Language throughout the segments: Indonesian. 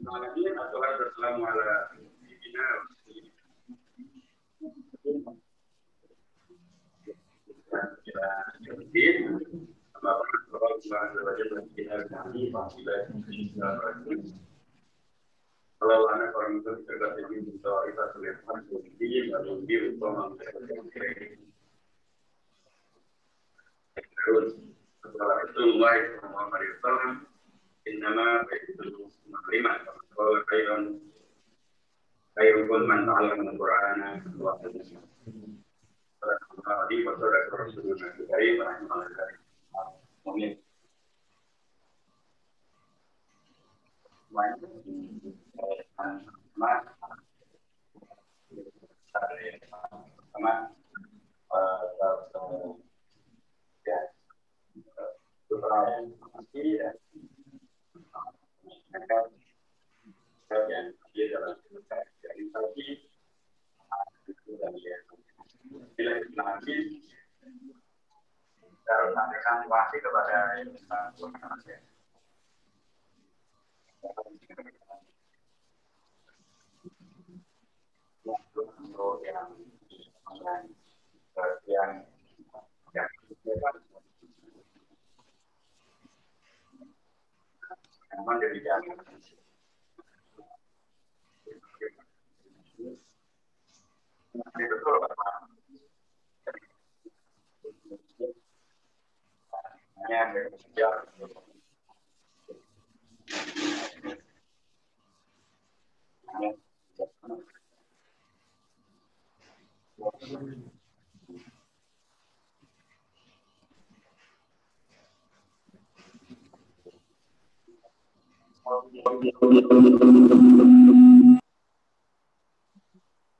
Namanya adalah berselamu ala sayyidina kalau anak orang itu terkait dengan kita terlihat di dalam diri pemahaman terus setelah itu mulai Muhammad SAW innama itu menerima kalau khairun man ta'allama al-Qur'ana wa 'allamahu. Di pasal Rasulullah dari rahimahullah. Amin.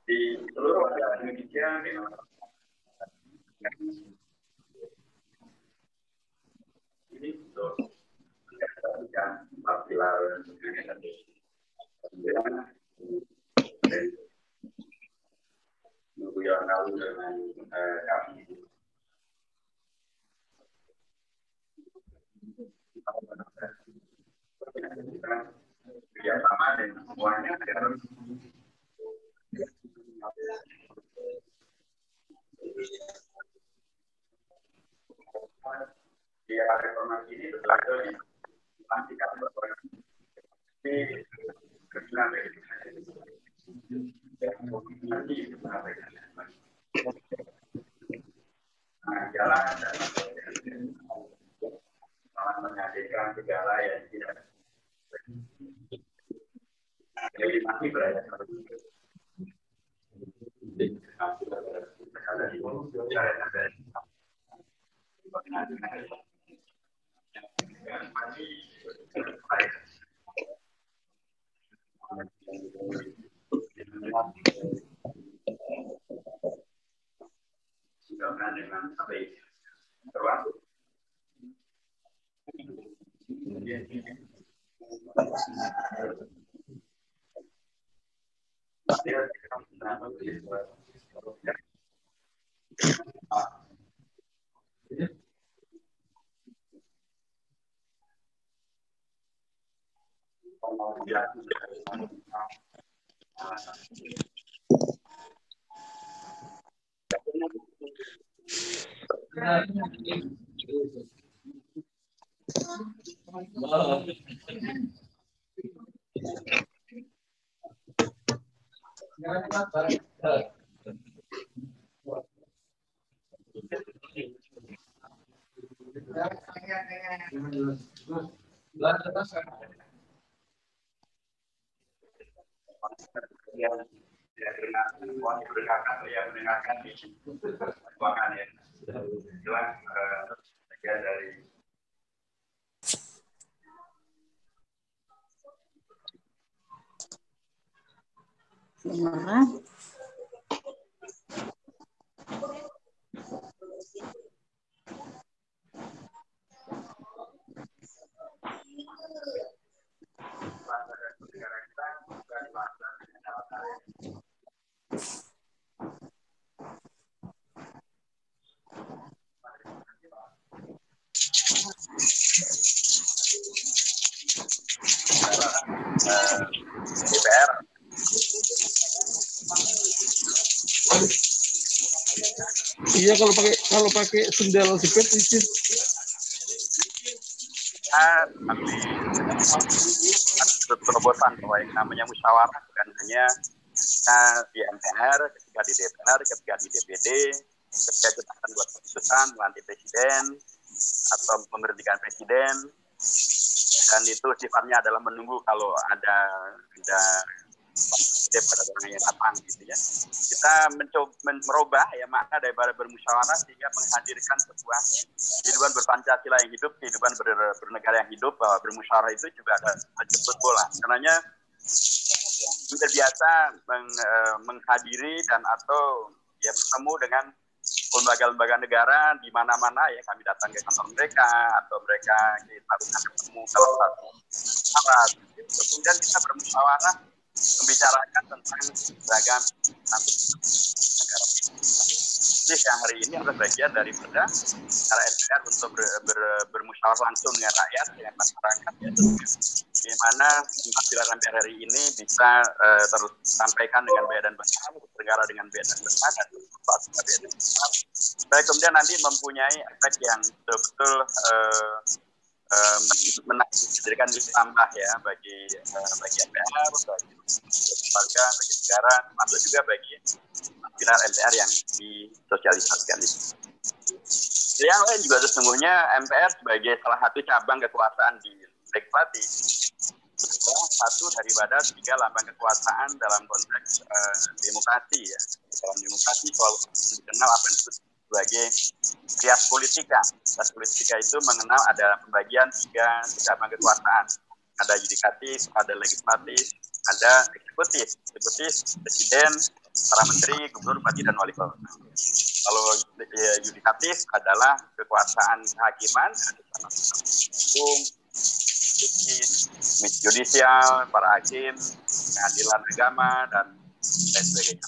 Di seluruh Indonesia ini untuk mendapatkan 4 pilar nunggu yang lalu dengan kami kerjasama dengan semuanya harus di era reformasi ini betul-betul dipastikan bahwa di kebenaran jalan dan menyajikan segala yang tidak jadi masih berada dengan baik terwaktu. Yang mendengarkan di ruangan ya, jelas bagian dari Iya, kalau pakai sendal jepit itu. Kami terobosan bahwa yang namanya musyawarah bukan hanya di MPR, ketika di DPR, ketika di DPD, ketika kita akan buat keputusan melantik presiden atau memberhentikan presiden, dan itu sifatnya adalah menunggu kalau ada pada orang yang datang gitu ya. Kita mencoba merubah ya makna daripada bermusyawarah sehingga menghadirkan sebuah kehidupan berpancasila yang hidup, kehidupan bernegara yang hidup, bahwa bermusyawarah itu juga ada jemput bola. Karenanya terbiasa menghadiri dan atau ya bertemu dengan lembaga-lembaga negara di mana-mana ya, kami datang ke kantor mereka atau mereka kita ketemu dalam satu acara. Kemudian kita bermusyawarah membicarakan tentang beragam negara. Jadi yang hari ini adalah bagian daripada cara MPR untuk bermusyawarah langsung dengan rakyat, dengan masyarakat, ya, di mana penampilan MPR hari ini bisa tersampaikan dengan baik dan benar, terselenggara dengan baik dan benar, dan benar. Supaya kemudian nanti mempunyai efek yang betul-betul menjadikan nilai tambah ya bagi MPR, bagi lembaga, bagi negara, termasuk juga bagi pilar MPR yang disosialisasikan itu. Yang lain juga sesungguhnya MPR sebagai salah satu cabang kekuasaan di legislatif, satu daripada 3 lambang kekuasaan dalam konteks demokrasi ya. Dalam demokrasi selalu dikenal apa yang disebut sebagai trias politika. Trias politika itu mengenal ada pembagian 3 cabang kekuasaan. Ada yudikatif, ada legislatif, ada eksekutif. Eksekutif, presiden, para menteri, gubernur, bupati, dan wali kota. Kalau yudikatif adalah kekuasaan kehakiman, hukum, judisial, para hakim, pengadilan agama, dan lain sebagainya.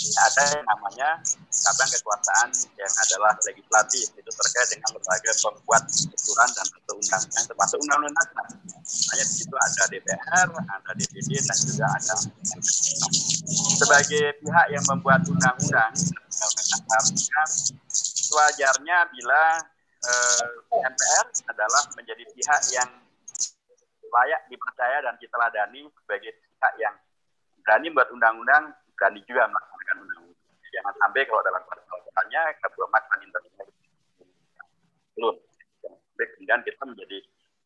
Ada yang namanya cabang kekuasaan yang adalah legislatif, itu terkait dengan lembaga pembuat peraturan dan undang-undang, termasuk undang-undang dasar. Hanya di situ ada DPR, ada DPD, dan juga ada MPR. Sebagai pihak yang membuat undang-undang dasar, sewajarnya bila MPR adalah menjadi pihak yang layak dipercaya dan diteladani sebagai pihak yang berani membuat undang-undang, berani juga melaksanakan undang-undang. Jangan sampai kalau dalam persoalannya kebermas dan internal belum. Sampai kemudian kita menjadi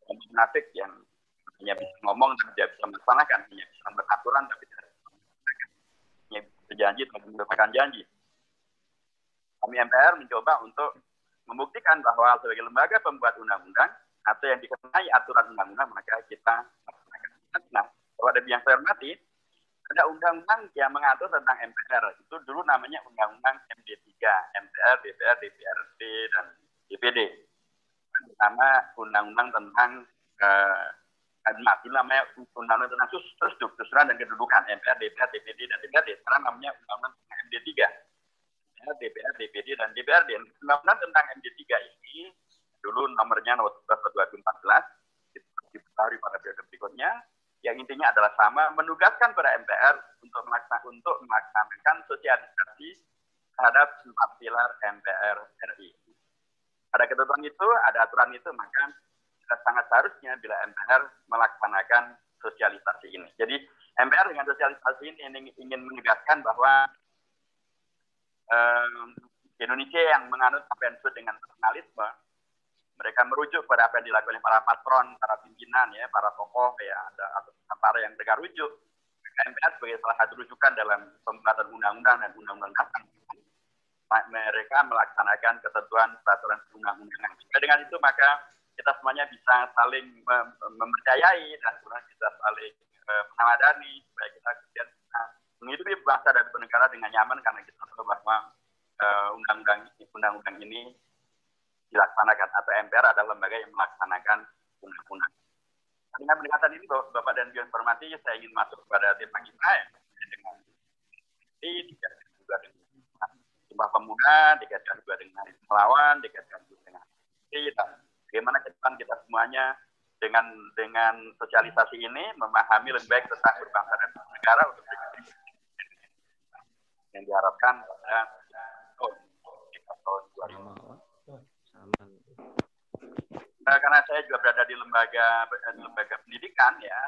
munafik yang hanya bisa ngomong dan tidak bisa melaksanakan, hanya bisa beraturan tapi tidak bisa melaksanakan, hanya berjanji tapi melupakan janji. Kami MPR mencoba untuk membuktikan bahwa sebagai lembaga pembuat undang-undang atau yang dikenai aturan undang-undang maka kita laksanakan. Nah, kalau ada yang saya hormati, ada undang-undang yang mengatur tentang MPR. Itu dulu namanya Undang-Undang MD3, MPR, DPR, DPRD, dan DPD. Nama Undang-Undang tentang dulu namanya Undang-Undang tentang Strukturan dan Kedudukan, MPR, DPR, DPD, dan DPRD. Sekarang namanya Undang-Undang tentang MD3. DPR, DPD, dan DPRD. Undang-Undang tentang MD3 ini dulu nomornya nomor 2014, diperbarui pada periode berikutnya, yang intinya adalah sama, menugaskan pada MPR untuk melaksanakan sosialisasi terhadap 4 pilar MPR RI. Ada ketentuan itu, ada aturan itu, maka sangat seharusnya bila MPR melaksanakan sosialisasi ini. Jadi MPR dengan sosialisasi ini ingin menegaskan bahwa Indonesia yang menganut apa yang disebut dengan nasionalisme, mereka merujuk pada apa yang dilakukan oleh para patron, para pimpinan, ya, para tokoh, ya, atau para yang mereka rujuk. MPR sebagai salah satu rujukan dalam pembuatan undang-undang dan undang-undang dasar. Mereka melaksanakan ketentuan peraturan undang-undangan. Dengan itu maka kita semuanya bisa saling mempercayai dan bisa saling menawadani supaya kita kemudian menghidupi bangsa dan bernegara dengan nyaman karena kita tahu bahwa undang-undang ini dilaksanakan atau MPR adalah lembaga yang melaksanakan undang-undang. Dengan pendekatan ini Bapak dan Ibu hormati, saya ingin masuk kepada tema kita ya, dengan dikaitkan juga dengan Sumpah Pemuda, dikaitkan juga dengan melawan, dikaitkan juga dengan dan bagaimana ke depan kita semuanya dengan sosialisasi ini memahami lebih baik tentang berbangsa dan bernegara untuk yang diharapkan pada Karena saya juga berada di lembaga pendidikan ya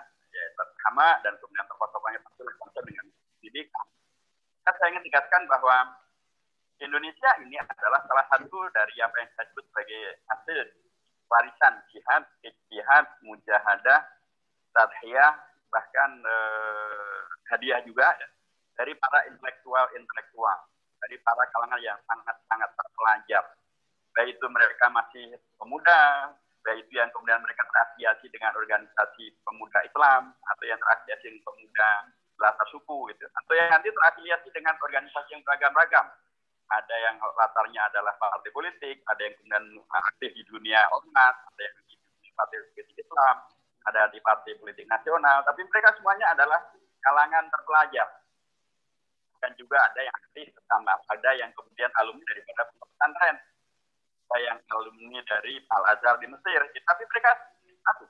sama, dan kemudian tokoh-tokohnya pasti berkaitan dengan pendidikan. Saya ingin tegaskan bahwa Indonesia ini adalah salah satu dari apa yang saya sebut sebagai hasil warisan jihad, mujahadah, tadhiyah, bahkan hadiah juga ya, dari para intelektual, dari para kalangan yang sangat-sangat terpelajar. Baik itu mereka masih pemuda, baik itu yang kemudian mereka terafiliasi dengan organisasi pemuda Islam, atau yang terafiliasi dengan pemuda latar suku, gitu, atau yang nanti terafiliasi dengan organisasi yang beragam-ragam. Ada yang latarnya adalah partai politik, ada yang kemudian aktif di dunia ormas, ada yang di partai politik Islam, ada di partai politik nasional, tapi mereka semuanya adalah kalangan terpelajar. Dan juga ada yang aktif sama, ada yang kemudian alumni daripada pesantren, ada yang alumni dari Al-Azhar di Mesir, tapi mereka satu.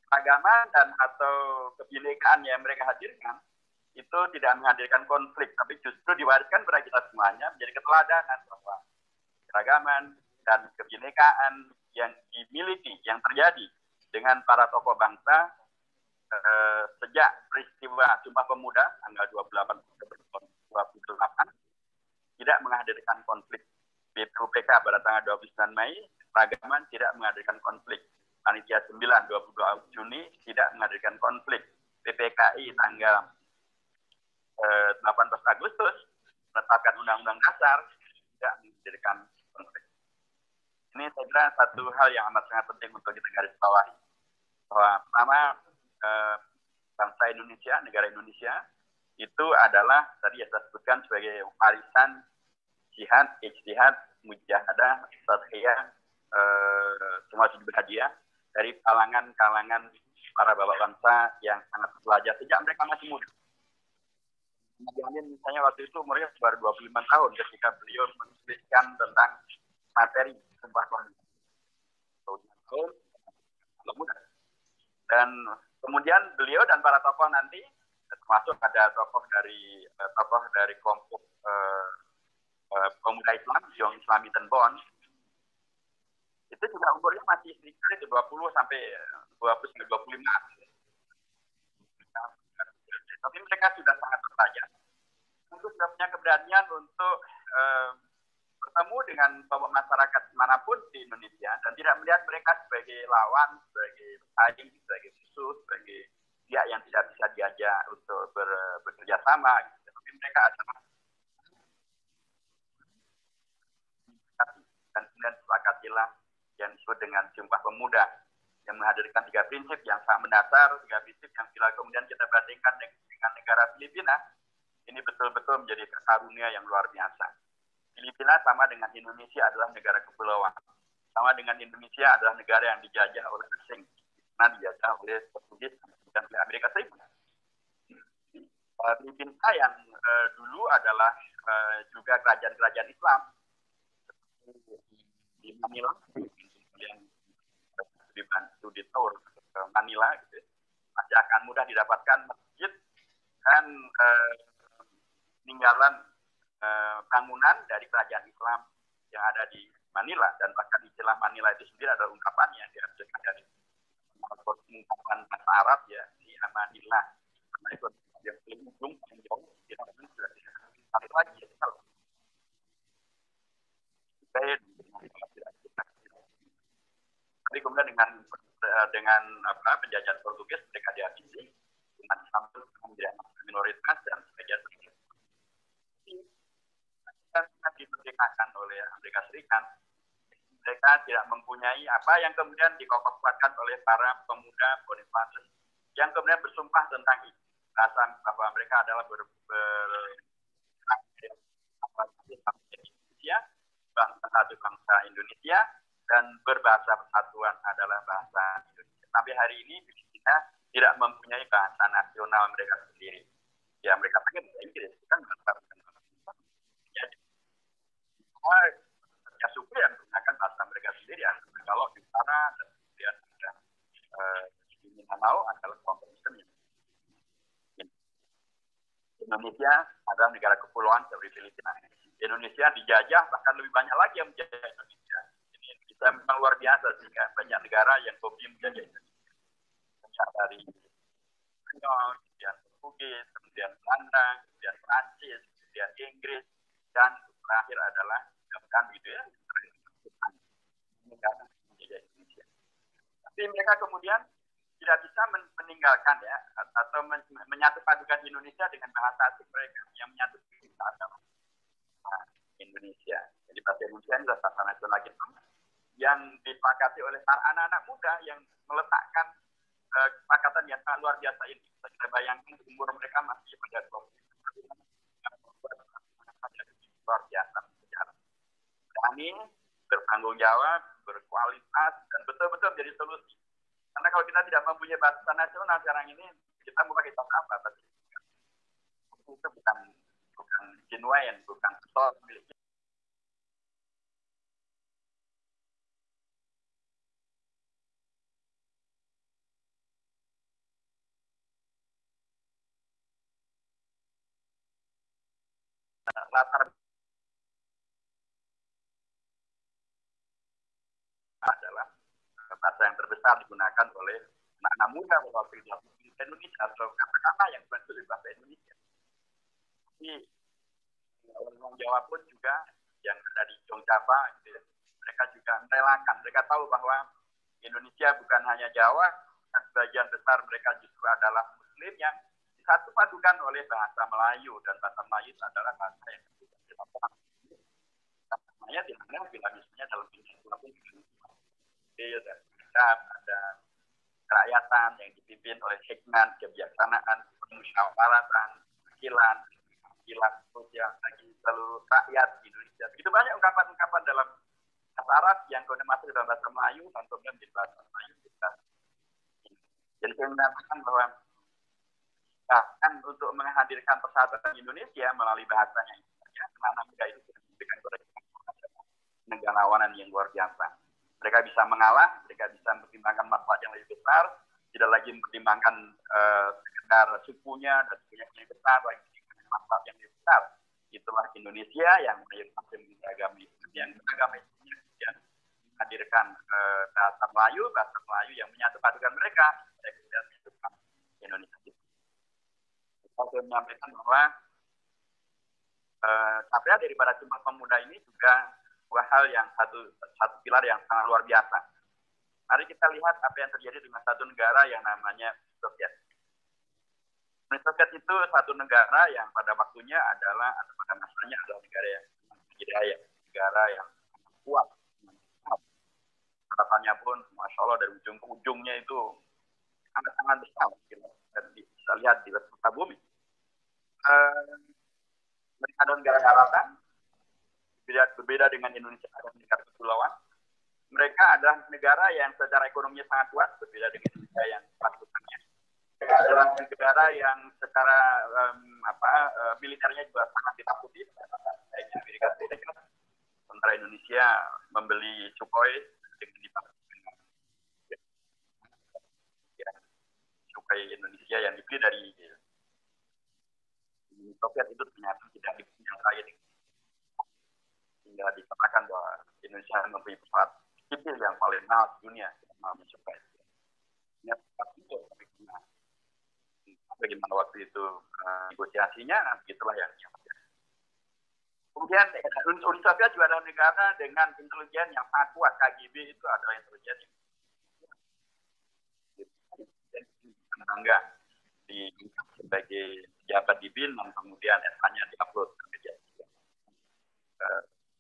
Agama dan atau kebinekaan yang mereka hadirkan itu tidak menghadirkan konflik, tapi justru diwariskan kepada kita semuanya menjadi keteladanan bahwa keragaman dan kebinekaan yang dimiliki, yang terjadi dengan para tokoh bangsa sejak peristiwa Sumpah Pemuda tanggal 28 tidak menghadirkan konflik. BPUPK pada tanggal 29 Mei, keragaman tidak menghadirkan konflik. Panitia 9 22 Juni tidak menghadirkan konflik. PPKI tanggal 18 Agustus menetapkan Undang-Undang Dasar tidak menghadirkan konflik. Ini saya kira satu hal yang amat sangat penting untuk kita garis bawahi. Bahwa pertama, bangsa Indonesia, negara Indonesia, itu adalah tadi yang saya sebutkan sebagai warisan jihad, ijtihad, mujahadah, tadhiyah, semua sudah berhadiah dari kalangan-kalangan para bapak bangsa yang sangat belajar sejak mereka masih muda. Misalnya waktu itu umurnya baru 25 tahun ketika beliau menuliskan tentang materi Sumpah Pemuda. Dan kemudian beliau dan para tokoh nanti, termasuk ada tokoh dari kelompok pemuda Islam, Young Islamisten Bond, itu juga umurnya masih sekitar 20 sampai 25. Tapi mereka sudah sangat berpelajar. Tentu sudah punya keberanian untuk bertemu dengan kelompok masyarakat manapun di Indonesia dan tidak melihat mereka sebagai lawan, sebagai pesaing, sebagai musuh, sebagai pihak yang tidak bisa diajak untuk bekerja sama. Gitu. Tapi mereka adalah dan kemudian sepakatilah yang disebut dengan Sumpah Pemuda yang menghadirkan 3 prinsip yang sangat mendasar, 3 prinsip yang bila kemudian kita bandingkan dengan negara Filipina, ini betul-betul menjadi karunia yang luar biasa. Filipina sama dengan Indonesia adalah negara kepulauan. Sama dengan Indonesia adalah negara yang dijajah oleh asing. Nah, dijajah oleh Portugis dan oleh Amerika Serikat. Filipina yang dulu adalah juga kerajaan-kerajaan Islam di Manila, yang dibantu di Tour ke Manila, gitu, masih akan mudah didapatkan masjid dan peninggalan bangunan dari kerajaan Islam yang ada di Manila, dan bahkan istilah Manila itu sendiri adalah ungkapan yang dihasilkan dari ungkapan bahasa Arab ya, di Manila, karena itu yang paling ujung paling jauh kita sudah dikali lagi ya, tapi kemudian dengan penjajahan Portugis mereka dihabisi dengan sampai minoritas dan sebagian dimerdekakan oleh Amerika Serikat. Mereka tidak mempunyai apa yang kemudian dikokohkan oleh para pemuda Boniface yang kemudian bersumpah tentang rasa bahwa mereka adalah bangsa Indonesia dan berbahasa persatuan adalah bahasa Indonesia. Tapi hari ini kita tidak mempunyai bahasa nasional mereka sendiri. Ya mereka pakai bahasa Inggris, kan bahasa jadi ya suku yang menggunakan bahasa mereka sendiri. Ya. Kalau di sana kemudian ada di Mindanao adalah kelompok Muslim. Indonesia adalah negara kepulauan seperti Filipina. Indonesia dijajah, bahkan lebih banyak lagi yang menjajah Indonesia. Ini Indonesia memang luar biasa sehingga banyak negara yang hobi menjajah Indonesia. Sejak dari Spanyol, kemudian Portugis, kemudian Belanda, kemudian Prancis, kemudian Inggris, dan terakhir adalah Jepang gitu ya. Negara menjajah Indonesia. Tapi mereka kemudian tidak bisa meninggalkan ya atau menyatu padukan Indonesia dengan bahasa asing mereka yang menyatu kita adalah Indonesia. Jadi bahasa Indonesia ini adalah bahasa nasional kita yang disepakati oleh para anak-anak muda yang meletakkan kesepakatan yang sangat luar biasa ini. Kita bayangkan umur mereka masih pada 20 luar biasa. Kami bertanggung jawab, berkualitas, dan betul-betul jadi solusi. Karena kalau kita tidak mempunyai bahasa nasional sekarang ini, kita mau pakai bahasa apa? Itu bukan genuine, bukan betul miliknya. Latar adalah bahasa yang terbesar digunakan oleh anak-anak muda waktu itu Indonesia atau kata-kata yang berasal dari bahasa Indonesia. Jadi orang Jawa pun juga yang ada di Java, gitu, mereka juga merelakan. Mereka tahu bahwa Indonesia bukan hanya Jawa, dan sebagian besar mereka justru adalah Muslim yang disatu padukan oleh bahasa Melayu, dan bahasa Melayu itu adalah bahasa yang namanya di mana bila misalnya dalam ada kerakyatan yang dipimpin oleh hikmat, kebijaksanaan, musyawaratan, keadilan, sosial bagi seluruh rakyat di Indonesia. Begitu banyak ungkapan-ungkapan dalam bahasa Arab yang kemudian masuk dalam bahasa Melayu dan kemudian menjadi bahasa Melayu. Jadi saya mengatakan bahwa bahkan untuk menghadirkan persatuan Indonesia melalui bahasanya anak muda itu sudah memberikan negarawanan yang luar biasa. Mereka bisa mengalah, mereka bisa mempertimbangkan masalah yang lebih besar, tidak lagi mempertimbangkan sekedar sukunya dan sukunya yang lebih besar, lagi masalah yang lebih besar. Itulah Indonesia yang mayoritas beragama yang beragama yang menghadirkan bahasa Melayu yang menyatu padukan mereka, dan menyatukan Indonesia. Saya menyampaikan bahwa capaian daripada Sumpah Pemuda ini juga dua hal yang satu pilar yang sangat luar biasa. Mari kita lihat apa yang terjadi dengan satu negara yang namanya Soviet. Uni Soviet itu satu negara yang pada waktunya adalah atau pada masanya adalah negara yang berdaya, negara yang kuat. Harapannya pun, masya Allah dari ujung ke ujungnya itu sangat-sangat besar. Dan bisa lihat di peta bumi. Mereka adalah negara daratan. Berbeda dengan Indonesia adalah negara kepulauan. Mereka adalah negara yang secara ekonominya sangat kuat, berbeda dengan Indonesia yang pasukannya. Mereka adalah negara yang secara militernya juga sangat ditakuti. Amerika Serikat, sementara Indonesia membeli Sukhoi dengan dipasangkan Sukhoi Indonesia yang dibeli dari Soviet itu ternyata tidak dipunyai hingga dikatakan bahwa Indonesia mempunyai pesawat sipil yang paling mahal di dunia, Sukhoi. Ini pesawat itu bagaimana waktu itu negosiasinya, begitulah yang terjadi. Kemudian Uni Soviet juga adalah negara dengan intelijen yang sangat kuat. KGB itu adalah intelijen bangga sebagai pejabat di BIN dan kemudian SK-nya diupload ke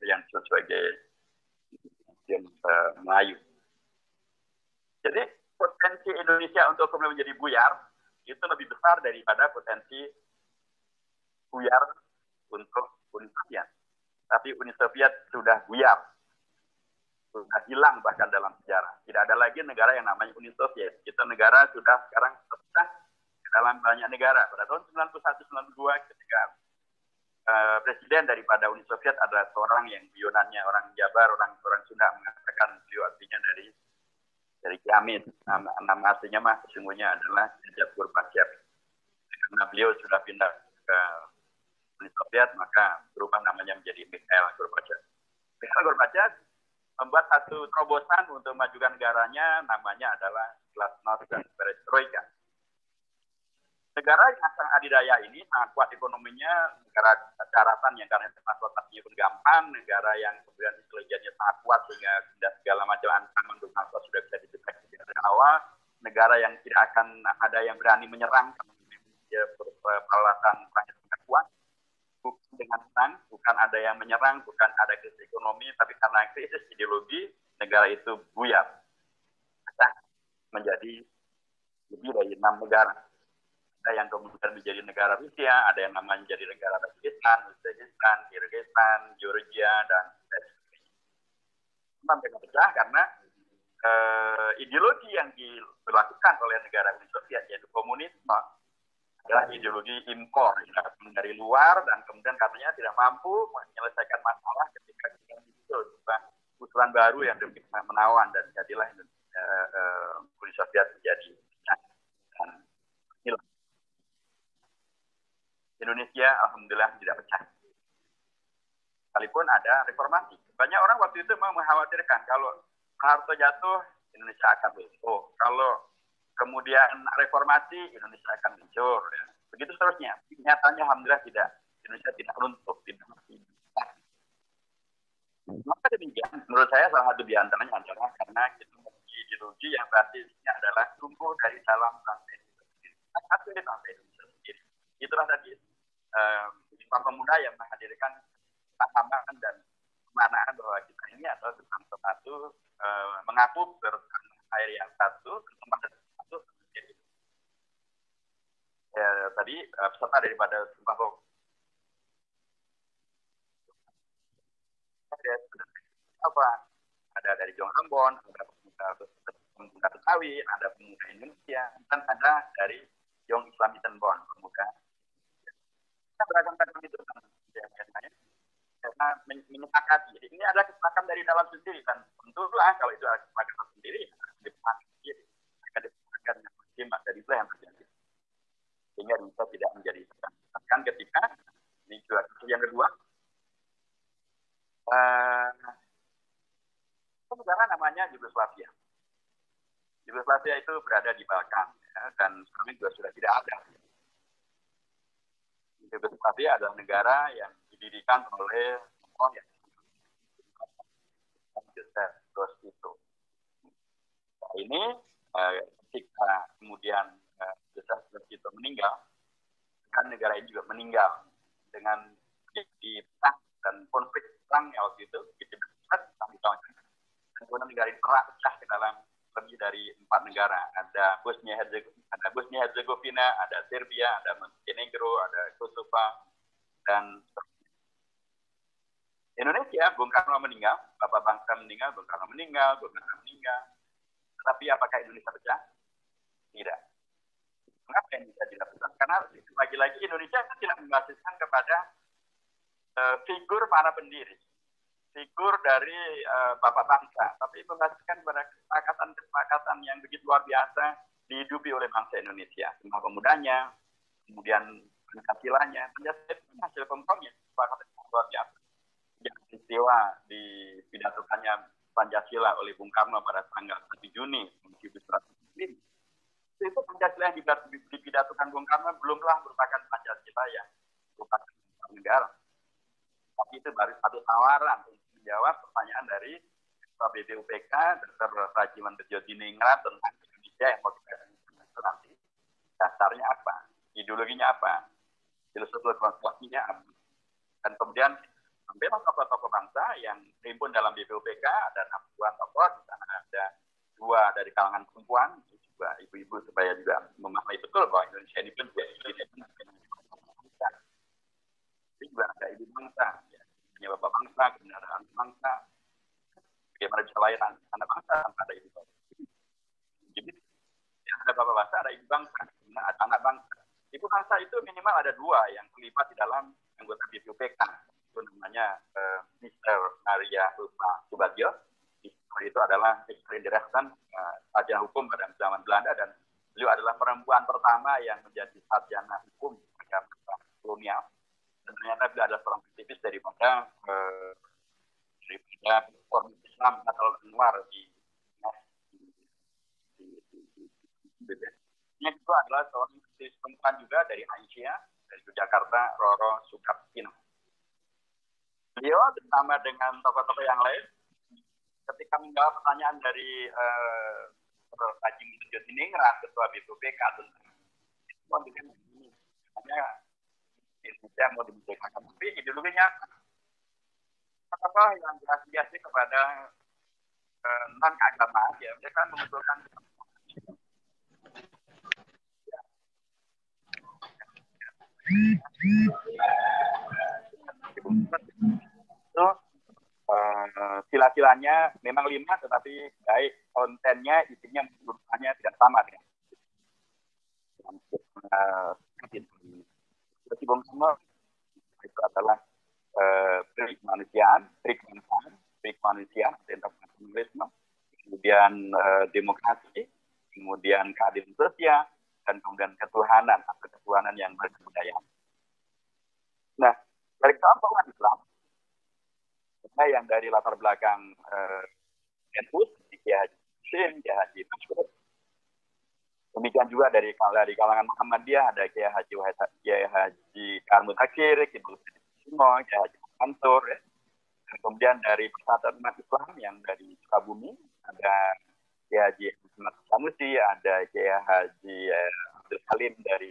yang sebagai Melayu. Jadi potensi Indonesia untuk kemudian menjadi buyar itu lebih besar daripada potensi buyar untuk Uni Soviet. Tapi Uni Soviet sudah buyar, sudah hilang bahkan dalam sejarah. Tidak ada lagi negara yang namanya Uni Soviet. Kita negara sudah sekarang terpecah dalam banyak negara. Pada tahun 91-92 ketika presiden daripada Uni Soviet adalah seorang yang Yunannya, orang Jabar, orang Sunda mengatakan beliau artinya dari Kiamin. Nama aslinya mah sesungguhnya adalah Gorbachev. Karena beliau sudah pindah ke Uni Soviet, maka berubah namanya menjadi Mikhail Gorbachev. Mikhail Gorbachev membuat satu terobosan untuk memajukan negaranya, namanya adalah Glasnost dan Perestroika. Negara yang sangat adidaya ini sangat kuat ekonominya, negara daratan yang karena transportasinya pun gampang, negara yang kemudian intelijennya sangat kuat sehingga segala macam ancaman untuk bangsa sudah bisa dideteksi dari awal, negara yang tidak akan ada yang berani menyerang dia peralatan sangat kuat, bukan dengan senang, bukan ada yang menyerang, bukan ada krisis ekonomi, tapi karena krisis ideologi, negara itu buyar. Menjadi lebih dari 6 negara. Ada yang kemudian menjadi negara Rusia, ada yang namanya menjadi negara Tajikistan, Uzbekistan, Kyrgyzstan, Georgia, dan sebagainya. Sampai pecah karena ideologi yang dilakukan oleh negara Uni Soviet, yaitu komunisme, adalah ideologi impor yang dari luar dan kemudian katanya tidak mampu menyelesaikan masalah ketika kita muncul usulan baru yang lebih menawan dan jadilah Uni Soviet menjadi dan Indonesia alhamdulillah tidak pecah. Sekalipun ada reformasi. Banyak orang waktu itu memang mengkhawatirkan kalau Soeharto jatuh, Indonesia akan runtuh. Kalau kemudian reformasi, Indonesia akan hancur. Ya. Begitu seterusnya. Nyatanya alhamdulillah tidak. Indonesia tidak runtuh. Tidak mati. Maka demikian, menurut saya salah satu diantaranya adalah karena kita memiliki ideologi yang basisnya adalah tumbuh dari dalam bangsa Indonesia sendiri. Satu dari bangsa Indonesia sendiri. Itulah tadi para pemuda yang menghadirkan pahaman dan kemanaan bahwa kita ini adalah bangsa satu, mengaku bertanah air yang satu, bertempat dan satu. Tadi peserta daripada Sumpah Pemuda apa? Ada dari Jong Ambon, ada pemuda Betawi, ada pemuda Indonesia, dan ada dari Jong Islamisten Bon, pemuda. Kita beragam-agam itu karena menyepakati. Jadi ini adalah kesepakatan dari dalam sendiri dan tentulah kalau itu adalah kesepakatan sendiri disepakati akan disepakati dengan muslim dari itu yang terjadi. Sehingga bisa tidak menjadi kan ketika ini juga yang kedua negara namanya Yugoslavia. Yugoslavia itu berada di Balkan ya, dan sekarang juga sudah tidak ada. Yugoslavia adalah negara yang didirikan oleh yang Joseph Broz Tito. Nah, ini ketika kemudian Joseph Broz Tito meninggal, kan negara ini juga meninggal dengan di perang dan konflik perang yang waktu itu di tahun kemudian negara ini pecah ke dalam lebih dari 4 negara. Ada Bosnia-Herzegovina, ada Serbia, ada Montenegro, ada Kosovo, dan Indonesia. Bung Karno meninggal, Bapak Bangsa meninggal, Bung Karno meninggal, Bung Karno meninggal. Tetapi apakah Indonesia pecah? Tidak. Mengapa Indonesia tidak pecah? Karena lagi-lagi Indonesia tidak membasiskan kepada figur para pendiri, figur dari Bapak Bangsa, tapi membasiskan pada kesepakatan yang begitu luar biasa dihidupi oleh bangsa Indonesia. Semua pemudanya, kemudian Pancasilanya, hasil kompromi, kesepakatan yang luar biasa. Yang peristiwa di pidatokannya Pancasila oleh Bung Karno pada tanggal 1 Juni 1945. Itu Pancasila yang dipidatokan Bung Karno belumlah merupakan Pancasila yang merupakan negara. Tapi itu baru satu tawaran untuk menjawab pertanyaan dari Ketua BPUPK, Dr. Rajiman Bedjodiningrat tentang Indonesia yang mau kita nanti. Dasarnya apa? Ideologinya apa? Filosofi konstruksinya apa? Dan kemudian sampailah tokoh-tokoh bangsa yang terhimpun dalam BPUPK, ada 62 tokoh, di sana ada 2 dari kalangan perempuan, juga ibu-ibu supaya juga memahami betul bahwa Indonesia ini pun juga ada ibu bangsa, ya. Punya bapak bangsa, kemudian ada anak bangsa. Bagaimana bisa lahir anak bangsa tanpa ada ibu bangsa? Jadi ada bapak bangsa, ada ibu bangsa, kemudian ada anak bangsa. Ibu bangsa itu minimal ada 2 yang terlibat di dalam anggota BPUPK. Itu namanya Mr. Maria Ulfa Subagio. Itu adalah istri direktan sarjana hukum pada zaman Belanda dan beliau adalah perempuan pertama yang menjadi sarjana hukum pada masa kolonial. Dan ternyata beliau adalah seorang aktivis tipis daripada reform Islam atau luar di ini itu adalah seorang perempuan juga dari Aisyah dari Yogyakarta, Roro Sukaptino. Beliau bersama dengan tokoh-tokoh yang lain ketika menjawab pertanyaan dari Haji Mujud Ningrat, Ketua BPUPK tentang ini, hanya Indonesia mau dimerdekakan, tapi ideologinya apa yang berafiliasi kepada non agama, ya mereka mengusulkan itu sila-silanya memang 5, tetapi baik kontennya, isinya, urutannya tidak sama dengan Bung Karno. Itu adalah kemanusiaan, kemanusiaan, internasionalisme, kemudian demokrasi, kemudian keadilan sosial, dan kemudian ketuhanan atau ketuhanan yang berkebudayaan. Nah, dari kelompok Islam, yang dari latar belakang NU, Kiai Haji Husin, Kiai Haji Masyur, demikian juga dari kalangan Muhammadiyah ada Kiai Haji Karmut Akhir, Kiai Haji Mansur, ya. Dan kemudian dari Persatuan Umat Islam yang dari Sukabumi ada Kiai Haji Ahmad Sanusi, ada Kiai Haji Abdul Halim dari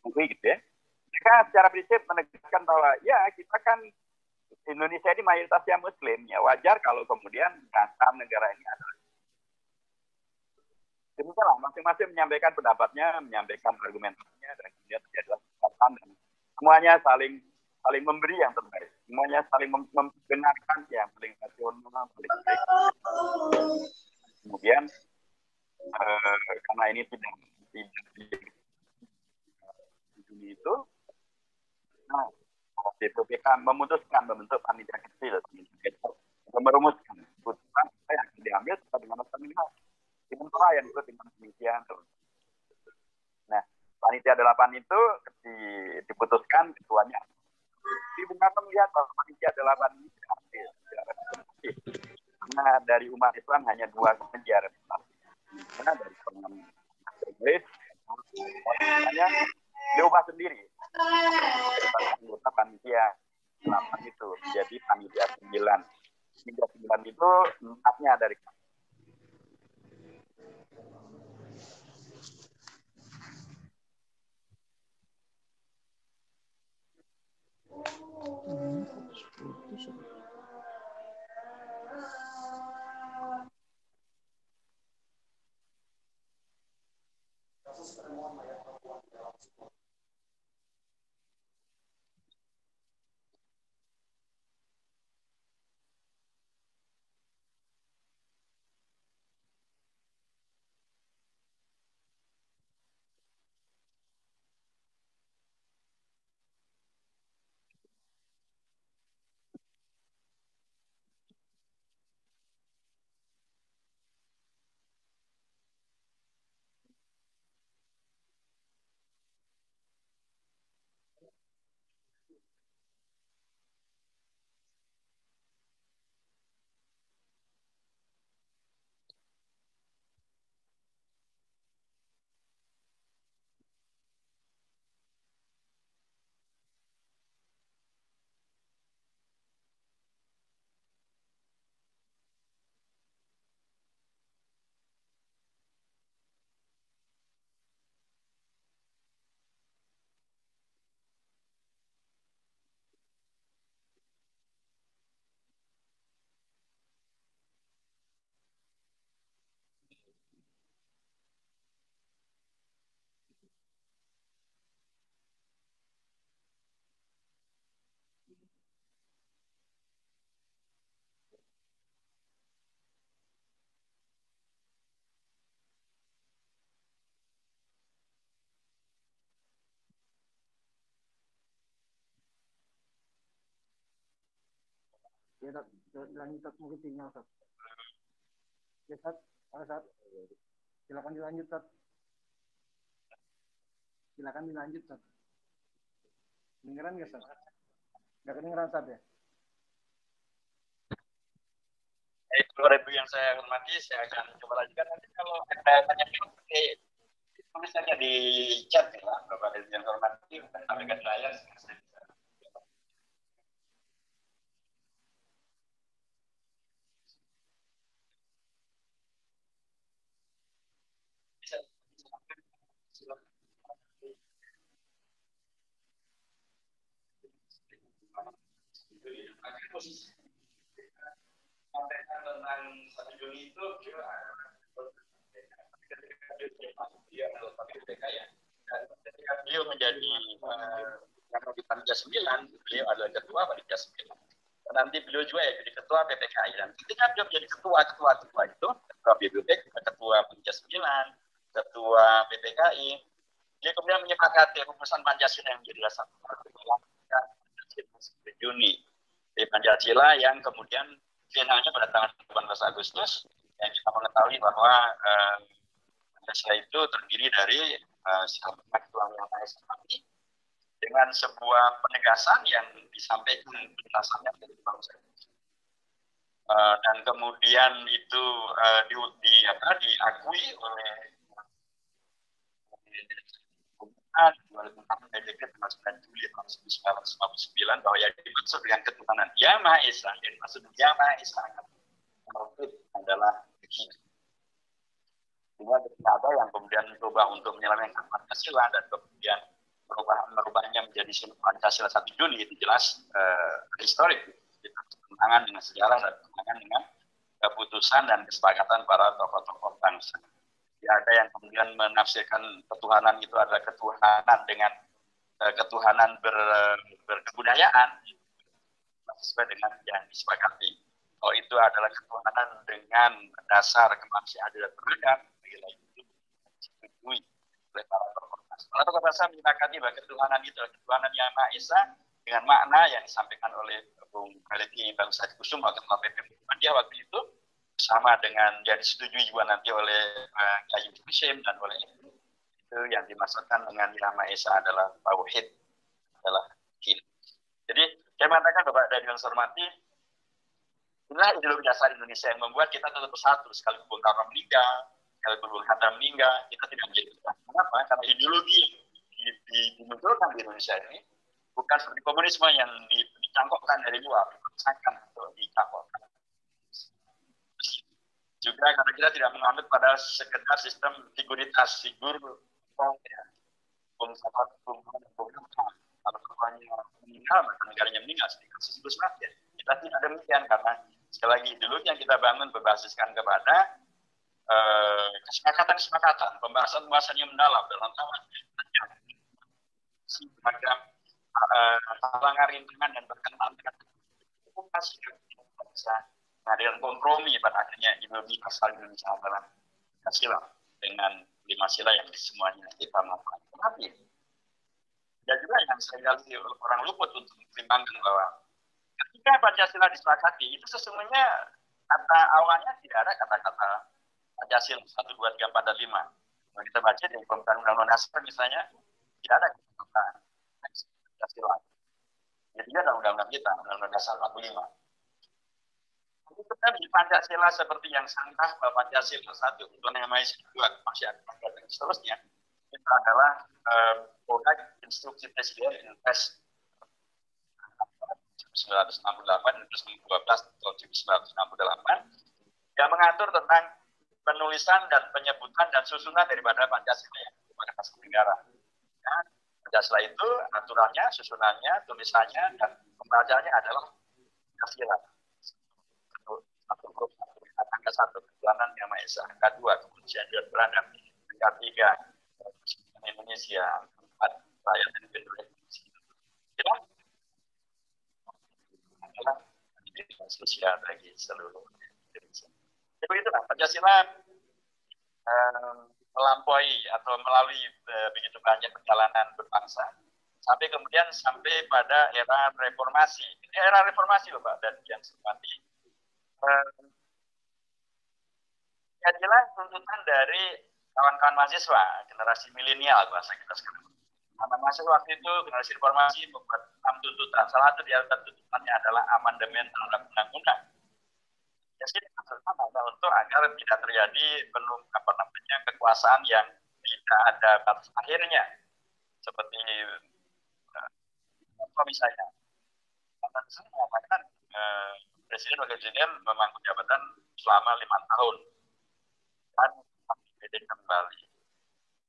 PUI gitu ya. Mereka secara prinsip menegaskan bahwa ya kita kan Indonesia ini mayoritasnya Muslim, ya wajar kalau kemudian dasar negara ini adalah demikianlah, masing-masing menyampaikan pendapatnya, menyampaikan argumentasinya, dan kemudian terjadilah kesepakatan dan semuanya saling memberi yang terbaik, semuanya saling membenarkan yang paling rasional, paling baik. Kemudian karena ini tidak Juni itu, nah BPUPK memutuskan membentuk panitia kecil untuk merumuskan keputusan yang diambil dengan terminal sementara yang ikut dengan demikian. Nah, panitia 8 itu diputuskan ketuanya. Di Bung Karno melihat bahwa panitia 8 ini tidak adil, karena dari umat Islam hanya 2 saja representasi. Karena dari Inggris, hanya diubah sendiri. Anggota panitia 8 itu jadi panitia 9. Panitia 9 itu 4-nya dari Ya, lanjut mungkin tinggal Tat. Ya Tat, Tat. Silakan dilanjut Tat. Silakan dilanjut Tat. Kedengeran nggak, Sat? Nggak kedengeran, Sat, ya? Bapak Ibu yang saya hormati, saya akan coba lanjutkan. Nanti kalau ada tanya-tanya, tulis saja di chat ya, Bapak Ibu yang hormati, sampaikan di layar. Sampaikan tentang 1 Juni itu dia adalah PPK ya. Dan ketika beliau menjadi di Panitia 9, beliau adalah ketua Panitia 9. Dan nanti beliau juga ya jadi ketua PPKI. Dan ketika beliau menjadi ketua itu, ketua BPK, ketua Panitia 9, ketua PPKI, dia kemudian menyepakati rumusan Pancasila yang menjadi dasar Pancasila 1 Juni. Di Pancasila yang kemudian finalnya pada tanggal 18 Agustus yang kita mengetahui bahwa Pancasila itu terdiri dari satu Tuhan Yang Maha Esa dengan sebuah penegasan yang disampaikan penjelasannya dari bangsa Indonesia. Dan kemudian itu diakui oleh dekret tanggal 9 Juli tahun 1959 bahwa yang dimaksud dengan ketuhanan Yang Maha Esa, yang dimaksud Yang Maha Esa adalah begini. Sehingga ketika ada yang kemudian mencoba untuk menyelewengkan Pancasila dan kemudian merubahnya menjadi Pancasila 1 Juni, itu jelas historik, bertentangan dengan sejarah dan bertentangan dengan keputusan dan kesepakatan para tokoh-tokoh bangsa. Ya, ada yang kemudian menafsirkan ketuhanan itu adalah ketuhanan dengan ketuhanan berkebudayaan sesuai dengan yang disepakati. Oh, itu adalah ketuhanan dengan dasar kemanusiaan dan beradab, itu disetujui oleh para tokoh bangsa. Para tokoh bangsa menyepakati bahwa ketuhanan itu adalah ketuhanan Yang Maha Esa dengan makna yang disampaikan oleh Bung Khalid Bang Said Kusuma, Ketua PP Muhammadiyah waktu itu, sama dengan yang disetujui juga nanti oleh Kiai Hashim dan oleh itu yang dimaksudkan dengan Yang Maha Esa adalah tauhid, adalah din. Jadi saya mengatakan Bapak dan Ibu hormati, inilah ideologi dasar Indonesia yang membuat kita tetap bersatu. Sekalipun Bung Karno meninggal, sekalipun Bung Hatta meninggal, kita tidak menjadi besar. Kenapa? Karena ideologi yang dimunculkan di Indonesia ini bukan seperti komunisme yang dicangkokkan dari luar, dipaksakan atau dicangkokkan. Juga karena kita tidak menganut pada sekedar sistem figuritas, figur ya. Bung Hatta, kalau ketuanya meninggal, maka negaranya meninggal. Kasus ya. Kita tidak demikian karena sekali lagi ideologi yang kita bangun berbasiskan kepada kesepakatan, pembahasan yang mendalam dalam semacam halangan rintangan dan berkenan dengan okupasi yang bisa menghadirkan kompromi pada akhirnya ideologi asal Indonesia adalah Pancasila dengan 5 sila yang semuanya kita makan. Tetapi dan juga yang saya lihat orang luput untuk mempertimbangkan bahwa ketika Pancasila disepakati itu sesungguhnya kata awalnya tidak ada kata-kata Pancasila 1, 2, 3, 4, dan 5. Kalau kita baca di pembukaan Undang-Undang Dasar misalnya tidak ada kata Pancasila. Jadi ada undang-undang kita, Undang-Undang Dasar 45. Itu kan di Pancasila seperti yang sangka bahwa Pancasila 1, Tuhan Yang Maha Esa 2, masyarakat dan seterusnya itu adalah produk instruksi Presiden Inpres 1968 dan 2012 tahun 1968 yang mengatur tentang penulisan dan penyebutan dan susunan daripada Pancasila yang kepada Pasca Negara. Ya, Pancasila itu aturannya, susunannya, tulisannya dan pembacaannya adalah Pancasila. Satu grup, angka 1 ketuhanan Yang Maha Esa, angka 2 kemanusiaan dan beradab, angka 3 Indonesia, 4 rakyat Indonesia. Ya, adalah pendidikan sosial bagi seluruh Indonesia. Jadi begitulah Pancasila melampaui atau melalui begitu banyak perjalanan berbangsa sampai kemudian sampai pada era reformasi. Ini era reformasi Bapak dan yang seperti jadilah tuntutan dari kawan-kawan mahasiswa generasi milenial bahasa kita sekarang Karena masih waktu itu generasi reformasi membuat 6 tuntutan. Salah satu di antara tuntutannya adalah amandemen terhadap undang-undang. Jadi maksudnya adalah untuk agar tidak terjadi kekuasaan yang tidak ada batas akhirnya, seperti apa misalnya. Karena saya mengatakan presiden wakil presiden memangku jabatan selama 5 tahun dan dipilih kembali.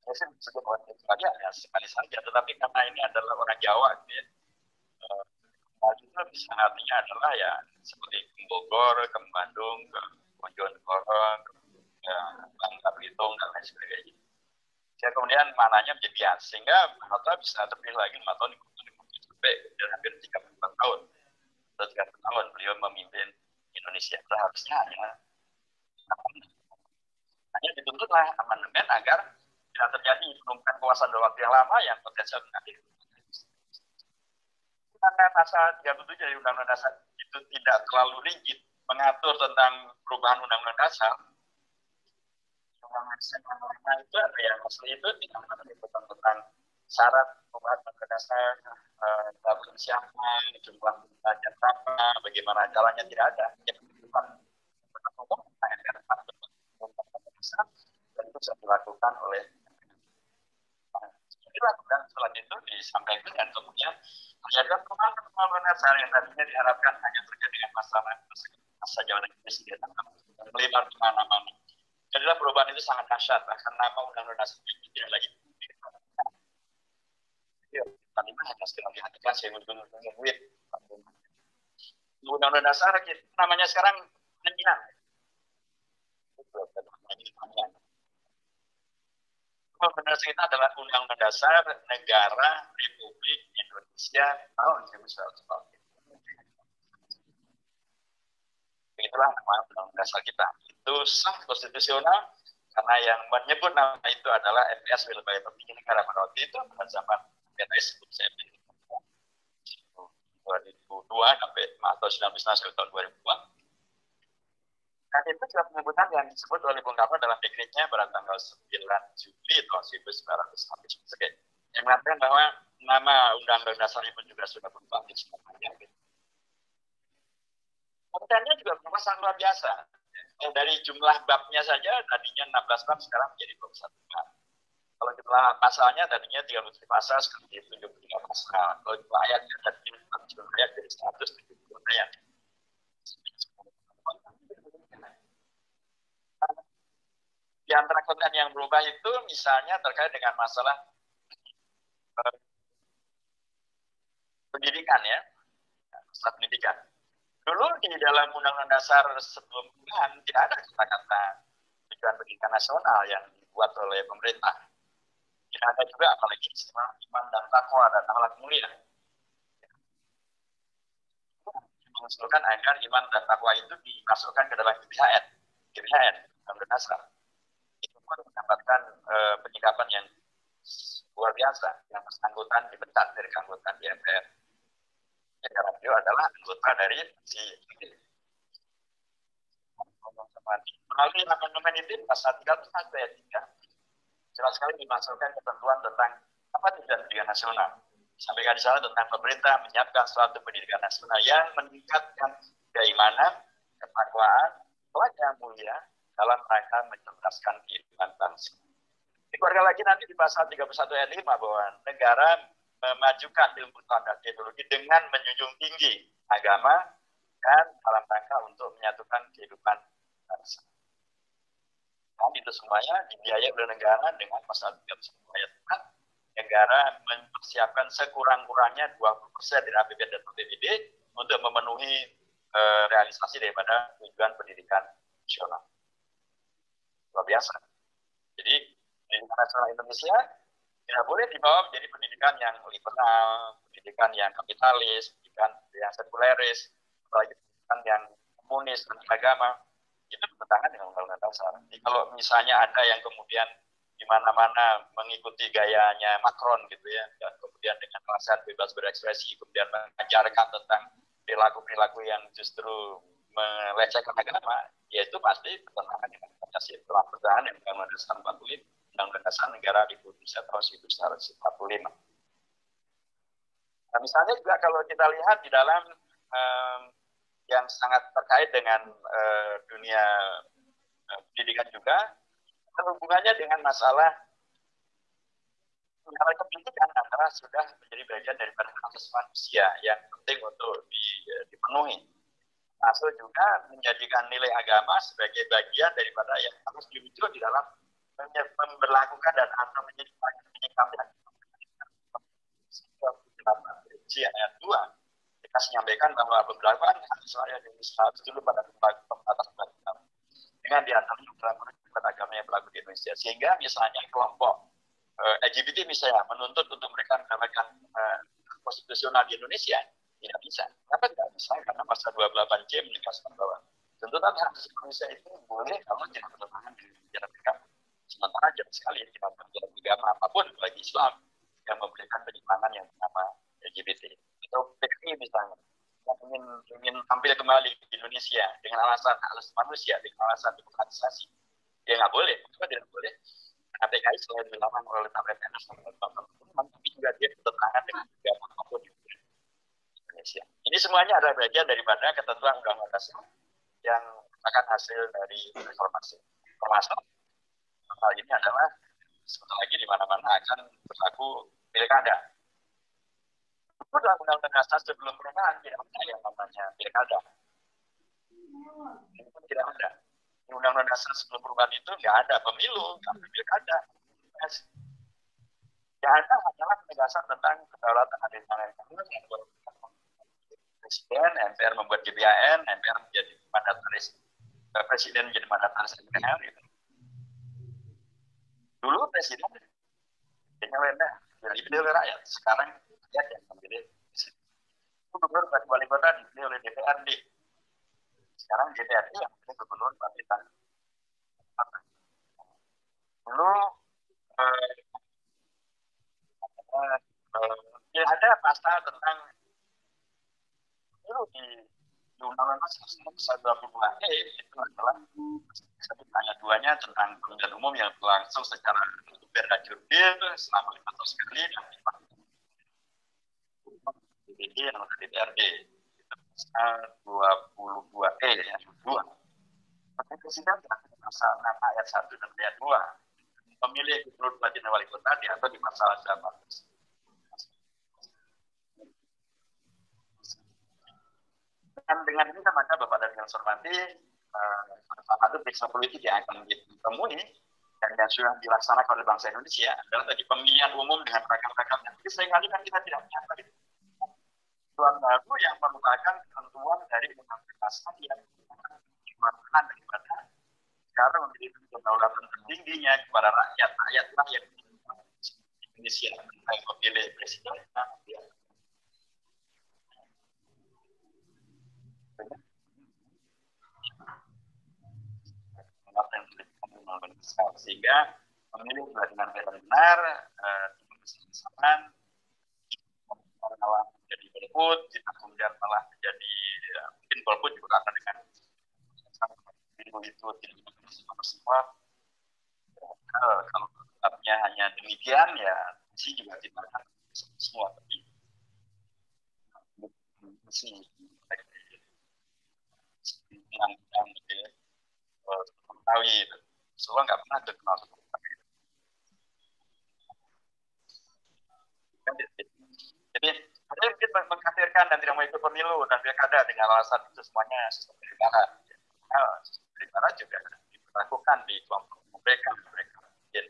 Saya sih sebut orang kembali hanya sekali saja, tetapi karena ini adalah orang Jawa, gitu ya, itu bisa artinya adalah ya seperti ke Bogor, ke Bandung, ke Bojonegoro, ke Bangka Belitung dan lain sebagainya. Ya, kemudian mananya menjadi bias, sehingga Hatta bisa terpilih lagi 5 tahun sampai hampir 34 tahun. Atau 30 tahun beliau memimpin Indonesia. Seharusnya hanya dituntutlah amandemen agar tidak terjadi penumpukan kekuasaan dalam waktu yang lama yang potensial mengakhiri. Karena pasal 37 dari Undang-Undang Dasar itu tidak terlalu rigid mengatur tentang perubahan Undang-Undang Dasar. Undang-Undang itu ada yang asli itu tidak mengatur tentang syarat perubahan Undang-Undang Dasar, siapa, jumlah pelajar berapa, bagaimana caranya, tidak ada. Yang dan itu bisa dilakukan oleh dilakukan setelah itu disampaikan dan kemudian terjadi perubahan dasar yang tadinya diharapkan hanya terkait dengan masa jabatan presiden melebar kemana-mana. Jadilah perubahan itu sangat dahsyat, bahkan nama undang-undang dasar itu tidak lagi lima hanya sekarang dihadirkan undang-undang dasar namanya sekarang penyiaran. Undang-undang dasar kita adalah Undang-Undang Dasar Negara Republik Indonesia tahun 1945. Itulah nama Undang-Undang Dasar kita. Itu sah konstitusional karena yang menyebut nama itu adalah MPS Lembaga Tertinggi Negara pada waktu itu pada zaman PNS 2002 sampai atau 19 tahun 2002. Dan itu juga penyebutan yang disebut oleh Bung Karno dalam dekretnya pada tanggal 9 Juli tahun 1949 yang mengatakan bahwa nama Undang-Undang Dasar itu juga sudah berubah di semuanya. Kontennya juga berubah sangat luar biasa. Dari jumlah babnya saja tadinya 16 bab sekarang menjadi 21 bab. Kalau jumlah pasalnya tadinya 33 pasal sekarang menjadi 73 pasal. Kalau jumlah ayatnya tadinya 40 ayat dari 170 ayat. Di antara konten yang berubah itu misalnya terkait dengan masalah pendidikan ya, masalah pendidikan. Dulu di dalam Undang-Undang Dasar sebelumnya tidak ada kata-kata tujuan pendidikan nasional yang dibuat oleh pemerintah. Tidak ada juga apalagi istilah iman dan takwa dan akhlak mulia. Mengusulkan agar iman dan takwa itu dimasukkan ke dalam GBHN, Undang-Undang Dasar. Itu pun mendapatkan penyikapan yang luar biasa, yang bersangkutan dipecat dari keanggotaan di MPR. Karena beliau adalah anggota dari si melalui amandemen itu pasal 3 sampai 3 jelas sekali dimasukkan ketentuan tentang apa tujuan pendidikan nasional. Sampaikan di sana tentang pemerintah menyiapkan suatu pendidikan nasional yang meningkatkan keimanan, ketakwaan, wajah mulia dalam rangka mencerdaskan kehidupan bangsa. Dikeluarkan lagi nanti di pasal 31 ayat 5 bahwa negara memajukan ilmu pengetahuan teknologi dengan menjunjung tinggi agama dan dalam rangka untuk menyatukan kehidupan bangsa. Dan itu semuanya dibiayai oleh negara dengan pasal 31 ayat 4. Negara mempersiapkan sekurang-kurangnya 20% dari APBN dan APBD untuk memenuhi realisasi daripada tujuan pendidikan nasional. Luar biasa. Jadi pendidikan nasional Indonesia tidak boleh dibawa menjadi pendidikan yang liberal, pendidikan yang kapitalis, pendidikan yang sekuleris, apalagi pendidikan yang komunis dan agama. Itu bertentangan dengan Undang-Undang Dasar. Jadi kalau misalnya ada yang kemudian di mana-mana mengikuti gayanya Macron gitu ya, dan kemudian dengan alasan bebas berekspresi, kemudian mengajarkan tentang perilaku-perilaku yang justru melecehkan agama, yaitu pasti bertentangan dengan Pancasila, bertentangan dengan Undang-Undang Dasar 45, Undang-Undang Dasar Negara Republik Indonesia tahun 1945. Nah, misalnya juga kalau kita lihat di dalam yang sangat terkait dengan dunia pendidikan juga, hubungannya dengan masalah pendidikan antara sudah menjadi bagian daripada hak asasi manusia yang penting untuk dipenuhi. Masuk juga menjadikan nilai agama sebagai bagian daripada yang harus diwujud di dalam memperlakukan dan atau menyikapi ayat 2 dikasih menyampaikan bahwa beberapa hadis riwayat yang harus dulu pada pembatas agama dengan diantaranya beberapa agama yang berlaku di Indonesia, sehingga misalnya kelompok LGBT misalnya menuntut untuk mereka mendapatkan konstitusional di Indonesia tidak bisa. Kenapa tidak bisa? Karena pasal 28C menegaskan bahwa tuntutan hak asasi manusia itu boleh kalau tidak bertentangan dengan ajaran agama. Sementara jelas sekali tidak berjalan agama apapun bagi Islam yang memberikan penyimpangan yang bernama LGBT. Atau PKI misalnya yang ingin tampil kembali di Indonesia dengan alasan hak asasi manusia, dengan alasan demokratisasi, ya nggak boleh. Kenapa tidak boleh? Karena PKI selain dilawan oleh TPNS tapi juga dia bertentangan dengan agama apapun di Indonesia. Ini semuanya adalah bagian daripada ketentuan undang-undang dasar yang akan hasil dari reformasi. Termasuk hal ini adalah sebentar lagi di mana-mana akan berlaku pilkada. Itu dalam undang-undang dasar sebelum perubahan tidak ada yang namanya pilkada. Itu tidak ada. Di undang-undang dasar sebelum perubahan itu nggak ada pemilu, nggak ada pilkada. Yang ada adalah penegasan tentang kedaulatan hadir Presiden, MPR membuat GBHN, MPR menjadi mandataris, Presiden menjadi mandataris MPR. Gitu. Dulu Presiden rendah, dipilih oleh rakyat. Sekarang rakyat yang memilih Presiden. Gubernur dan wali kota dipilih oleh DPRD. Sekarang DPRD yang memilih gubernur Bapeten. Dulu ada pasal tentang di undang-undang pasal 22E itu adalah ayat 2-nya tentang pemilihan umum yang berlangsung secara fair dan jurdil selama 5 tahun sekali dan DPD dan DPRD pasal 22E ayat 2. Presiden pasal 6 ayat 1 dan ayat 2 pemilih gubernur bupati dan wali kota diatur di pasal 18. Dan dengan ini maka Bapak dan yang hormati salah satu periksa politik yang akan ditemui dan yang sudah dilaksanakan oleh bangsa Indonesia adalah tadi pemilihan umum dengan ragam-ragamnya. Jadi seringkali kan kita tidak menyangka ketentuan baru yang merupakan ketentuan dari undang-undang dasar yang dimanfaatkan daripada sekarang menjadi kedaulatan tertingginya kepada rakyatlah yang Indonesia yang memilih presiden. Sehingga memilih dengan benar kebersamaan malah menjadi golput, kita kemudian malah menjadi mungkin golput juga akan dengan itu tidak semua. Kalau tetapnya hanya demikian ya sih juga tidak akan semua tapi sih yang mengetahui semua nggak pernah terkenal seperti itu. Jadi ada mungkin mengkhawatirkan dan tidak mau ikut pemilu dan pilkada dengan alasan itu semuanya sistem negara. Negara juga dilakukan di kelompok mereka mungkin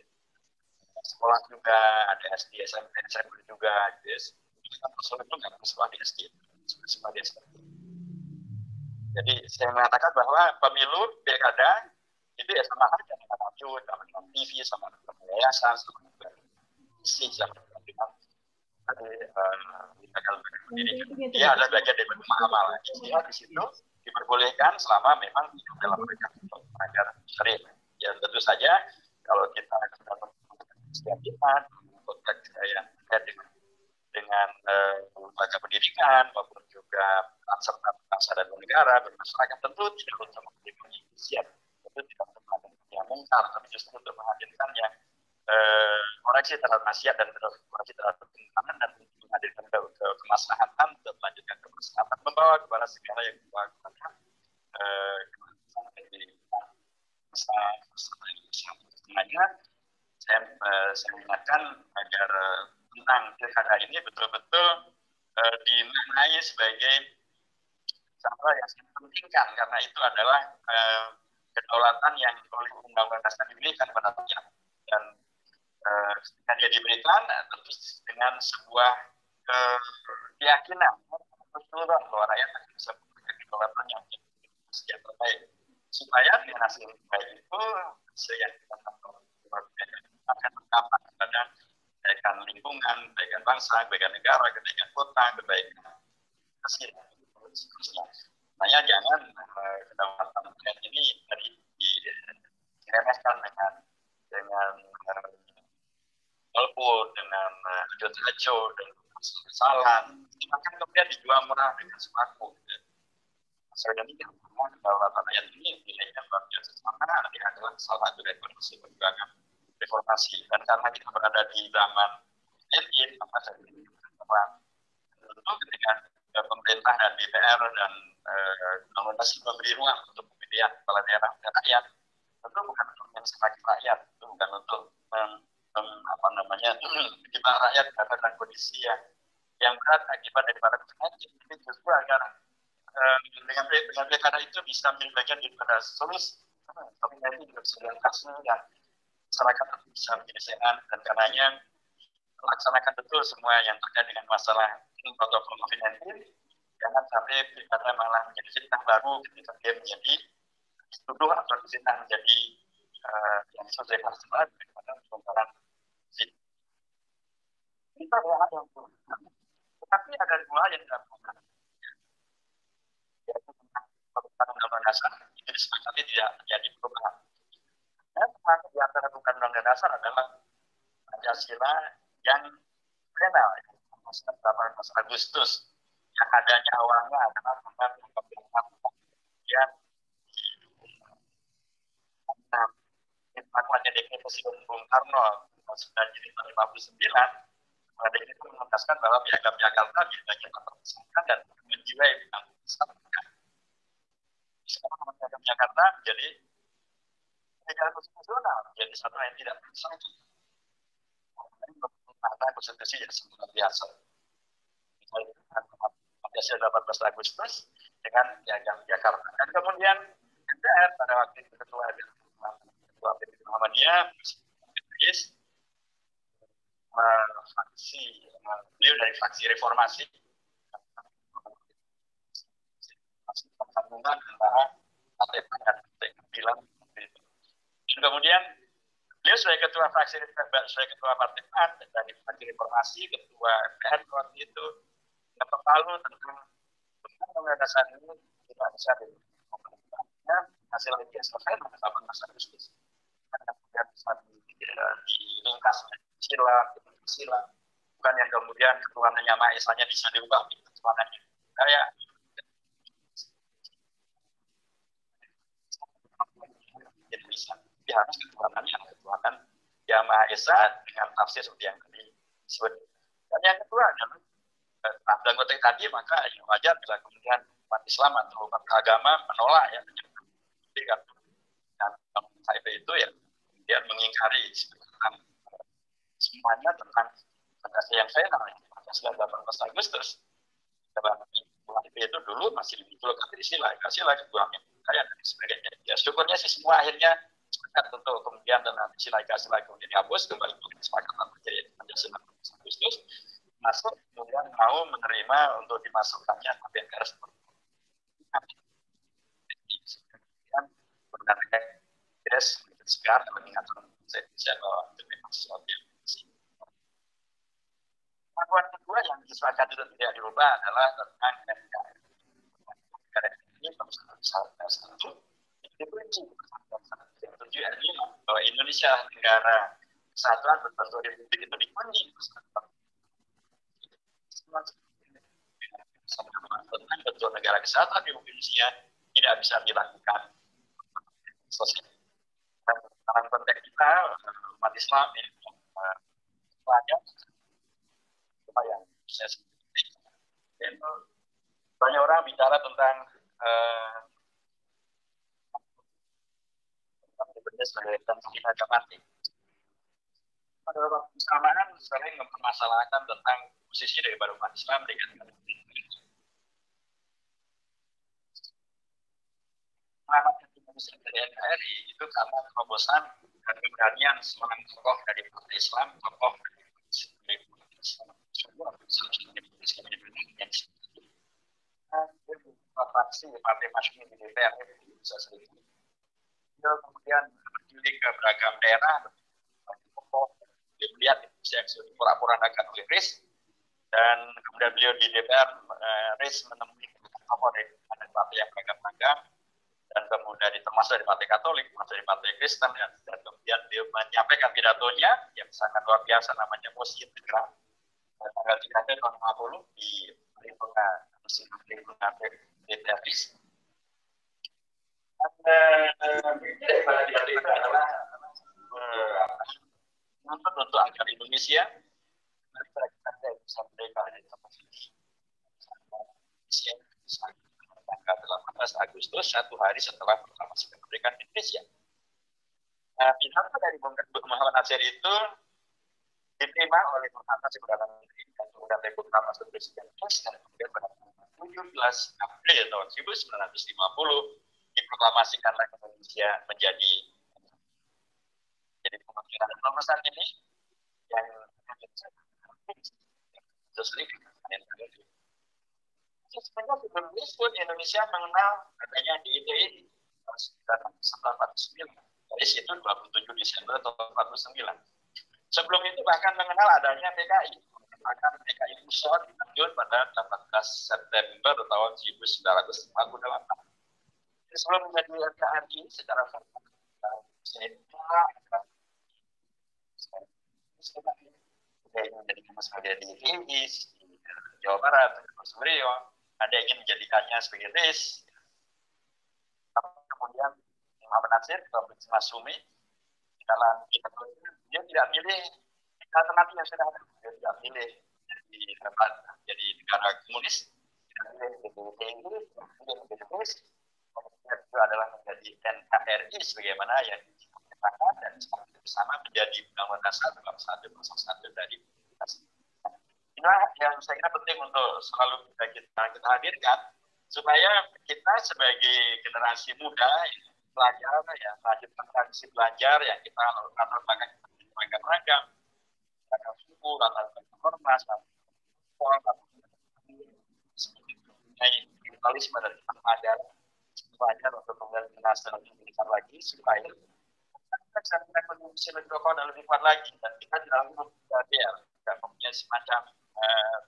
sekolah juga ada SD, SMP, SMP juga. Persoalan itu nggak sekolah di SD, sekolah di SMP. Jadi saya mengatakan bahwa pemilu pilkada itu ya sama saja dengan radio, sama dengan TV, sama dengan yayasan, sama dengan isi, sama dengan dia ada bagian dari amal. Istilah di situ diperbolehkan selama memang dalam mereka untuk mengajar syariat. Ya tentu saja kalau kita sudah setiap kita konteks yang terkait dengan lembaga pendidikan maupun juga serta bangsa dan negara bermasyarakat tentu tidak untuk memberikan siap itu tidak untuk menghadirkan yang mungkar tapi justru untuk menghadirkan yang koreksi terhadap nasihat dan koreksi terhadap penyimpanan dan menghadirkan kemaslahatan kemaslahatan untuk melanjutkan kemaslahatan membawa kepada segala yang membawa kepada sebenarnya saya ingatkan agar tentang pilkada ini betul-betul dimaknai sebagai hal yang sangat penting kan, karena itu adalah kedaulatan yang oleh Undang-Undang Dasar diberikan pada rakyat, dan ketika dia diberikan tentu dengan sebuah keyakinan keseluruhan bahwa rakyat akan bisa memberikan kedaulatan yang terbaik, supaya dengan hasil yang baik itu yang kita akan berdampak kepada kebaikan lingkungan, kebaikan bangsa, kebaikan negara, kebaikan kota, kebaikan hasil. Makanya jangan kedaulatan rakyat ini diremehkan dengan golput, dengan ajo-ajo, dengan kesalahan. Bahkan kemudian dijual murah dengan sembako. Saya demikian, semua kedaulatan rakyat ini nilainya luar biasa. Karena dia adalah salah satu dari perjuangan reformasi. Dan karena kita berada di zaman elit, maka saya tentu ketika pemerintah dan DPR dan Undang-Undang memberi ruang untuk pemilihan kepala daerah dan rakyat, tentu bukan untuk mensenangi rakyat, itu bukan untuk menjebak rakyat dalam kondisi yang berat akibat daripada penyakit. Ini justru agar dengan pilkada itu bisa menjadi bagian daripada solusi, tapi nanti juga bisa diatasi dan masyarakat bisa menjadi sehat, dan karenanya melaksanakan betul semua yang terkait dengan masalah protokol COVID-19. Jangan sampai pilkada malah menjadi fitnah baru ketika dia menjadi dituduh atau fitnah menjadi yang sesuai masalah daripada pelonggaran fitnah. Kita ada yang kurang, tetapi ada dua yang dilakukan, yaitu tentang Undang-Undang Dasar itu disepakati tidak terjadi perubahan. Dan semangat di antara Undang-Undang Dasar adalah Pancasila yang final, 18 Agustus, yang adanya awalnya adalah tentang kemudian dilakukannya deklarasi Bung Karno 1959. Pada itu menegaskan bahwa piagam Jakarta dibagian mempersatukan dan menjiwai persatuan. Sekarang piagam Jakarta menjadi negara konstitusional, jadi satu yang tidak bersatu. Ada konstitusi yang sangat biasa. Pancasila 18 Agustus dengan piagam Jakarta. Dan kemudian MPR pada waktu itu ketua PP Muhammadiyah, beliau dari fraksi reformasi, sambungan antara partai dan partai keadilan. Dan kemudian beliau sebagai ketua fraksi, sebagai ketua partai PAN dari fraksi reformasi, ketua MPR waktu itu dapat tahu tentang Undang-Undang Dasar ini tidak bisa dilakukannya hasil yang selesai pada 18 Agustus. Karena kemudian bisa diringkas sila, bukan yang kemudian ketuhanannya Maha Esanya bisa diubah di ketuhanannya. Kayak jadi bisa, tapi harus ketuhanan yang Maha Esa dengan tafsir seperti yang tadi disebut. Dan yang kedua adalah dalam konteks tadi, maka ya wajar bila kemudian umat Islam atau umat agama menolak ya, dan KIP itu ya kemudian mengingkari semuanya tentang Pancasila yang final, Pancasila 18 Agustus. KIP itu dulu masih dimunculkan dari sila ketuhanan kaya dan sebagainya. Ya syukurnya sih semua akhirnya sepakat untuk kemudian dengan sila kemudian dihapus, kembali untuk kesepakatan menjadi Pancasila 18 Agustus. Masuk kemudian mau menerima untuk dimasukkannya ke MPR seperti itu. Kemudian berdasarkan segar mengingatkan saya bahwa itu memang sesuatu yang Panduan kedua yang disepakati itu tidak dirubah adalah tentang NKRI. Ini satu dikunci yang 7 bahwa Indonesia negara kesatuan berbentuk republik itu dikunci tentang bentuk negara kesatuan di Indonesia tidak bisa dilakukan sosial. Dalam konteks kita umat Islam banyak apa yang saya sebutkan bicara tentang sebagai tantangan harga mati. Pada waktu bersamaan sering mempermasalahkan tentang posisi daripada umat Islam dengan Indonesia dari NKRI itu karena terobosan dan keberanian seorang tokoh dari partai Islam, tokoh dari fraksi partai Masyumi di DPR bisa sedikit. Kemudian berkeliling ke beragam daerah, dilihat yang sudah pura-puranakan oleh RIS, dan kemudian beliau di DPR RIS menemui tokoh dari partai yang beragam-agam, dan kemudian termasuk dari partai Katolik, termasuk dari partai Kristen, dan kemudian beliau menyampaikan pidatonya yang sangat luar biasa, namanya Mosi Tegra, tanggal 3 tahun 50 di lingkungan DPR RIS. Daripada pidato itu adalah untuk agar Indonesia bisa merdeka dari tanggal 18 Agustus, 1 hari setelah proklamasi kemerdekaan Indonesia. Nah, pidato dari Muhammad Nasir itu diterima oleh Perdana Perdana Menteri dan kemudian proklamasi Presiden dan kemudian pada 17 April tahun 1950 diproklamasikanlah Indonesia menjadi kemungkinan pemesan ini yang sesuai dengan sebenarnya sebelum pun Indonesia mengenal adanya DITI tahun 1949. Dari situ 27 Desember tahun 49. Sebelum itu bahkan mengenal adanya PKI. Bahkan PKI Pusat dilanjut pada 18 September tahun 1948. Sebelum menjadi NKRI secara formal, saya menjadi sebagai DITI di Jawa Barat, Mas Rio, ada yang ingin menjadikannya sebagai RIS. Kemudian Muhammad Nasir, Mas Sumi, dalam dia tidak milih alternatif yang sudah ada. Dia tidak milih jadi negara komunis, tidak milih DITI, tidak milih RIS. Itu adalah menjadi NKRI sebagaimana yang dikatakan dan bersama menjadi Undang-Undang Dasar 41 dari inilah yang saya kira penting untuk selalu kita hadirkan supaya kita sebagai generasi muda belajar ya melanjutkan tradisi belajar yang kita latar belakang beragam-agam suku, latar belakang ormas, kapitalisme dan ada belajar untuk kemudian generasi lebih besar lagi supaya kita bisa berkontribusi lebih kokoh dan lebih kuat lagi dan kita tidak lagi tidak mempunyai semacam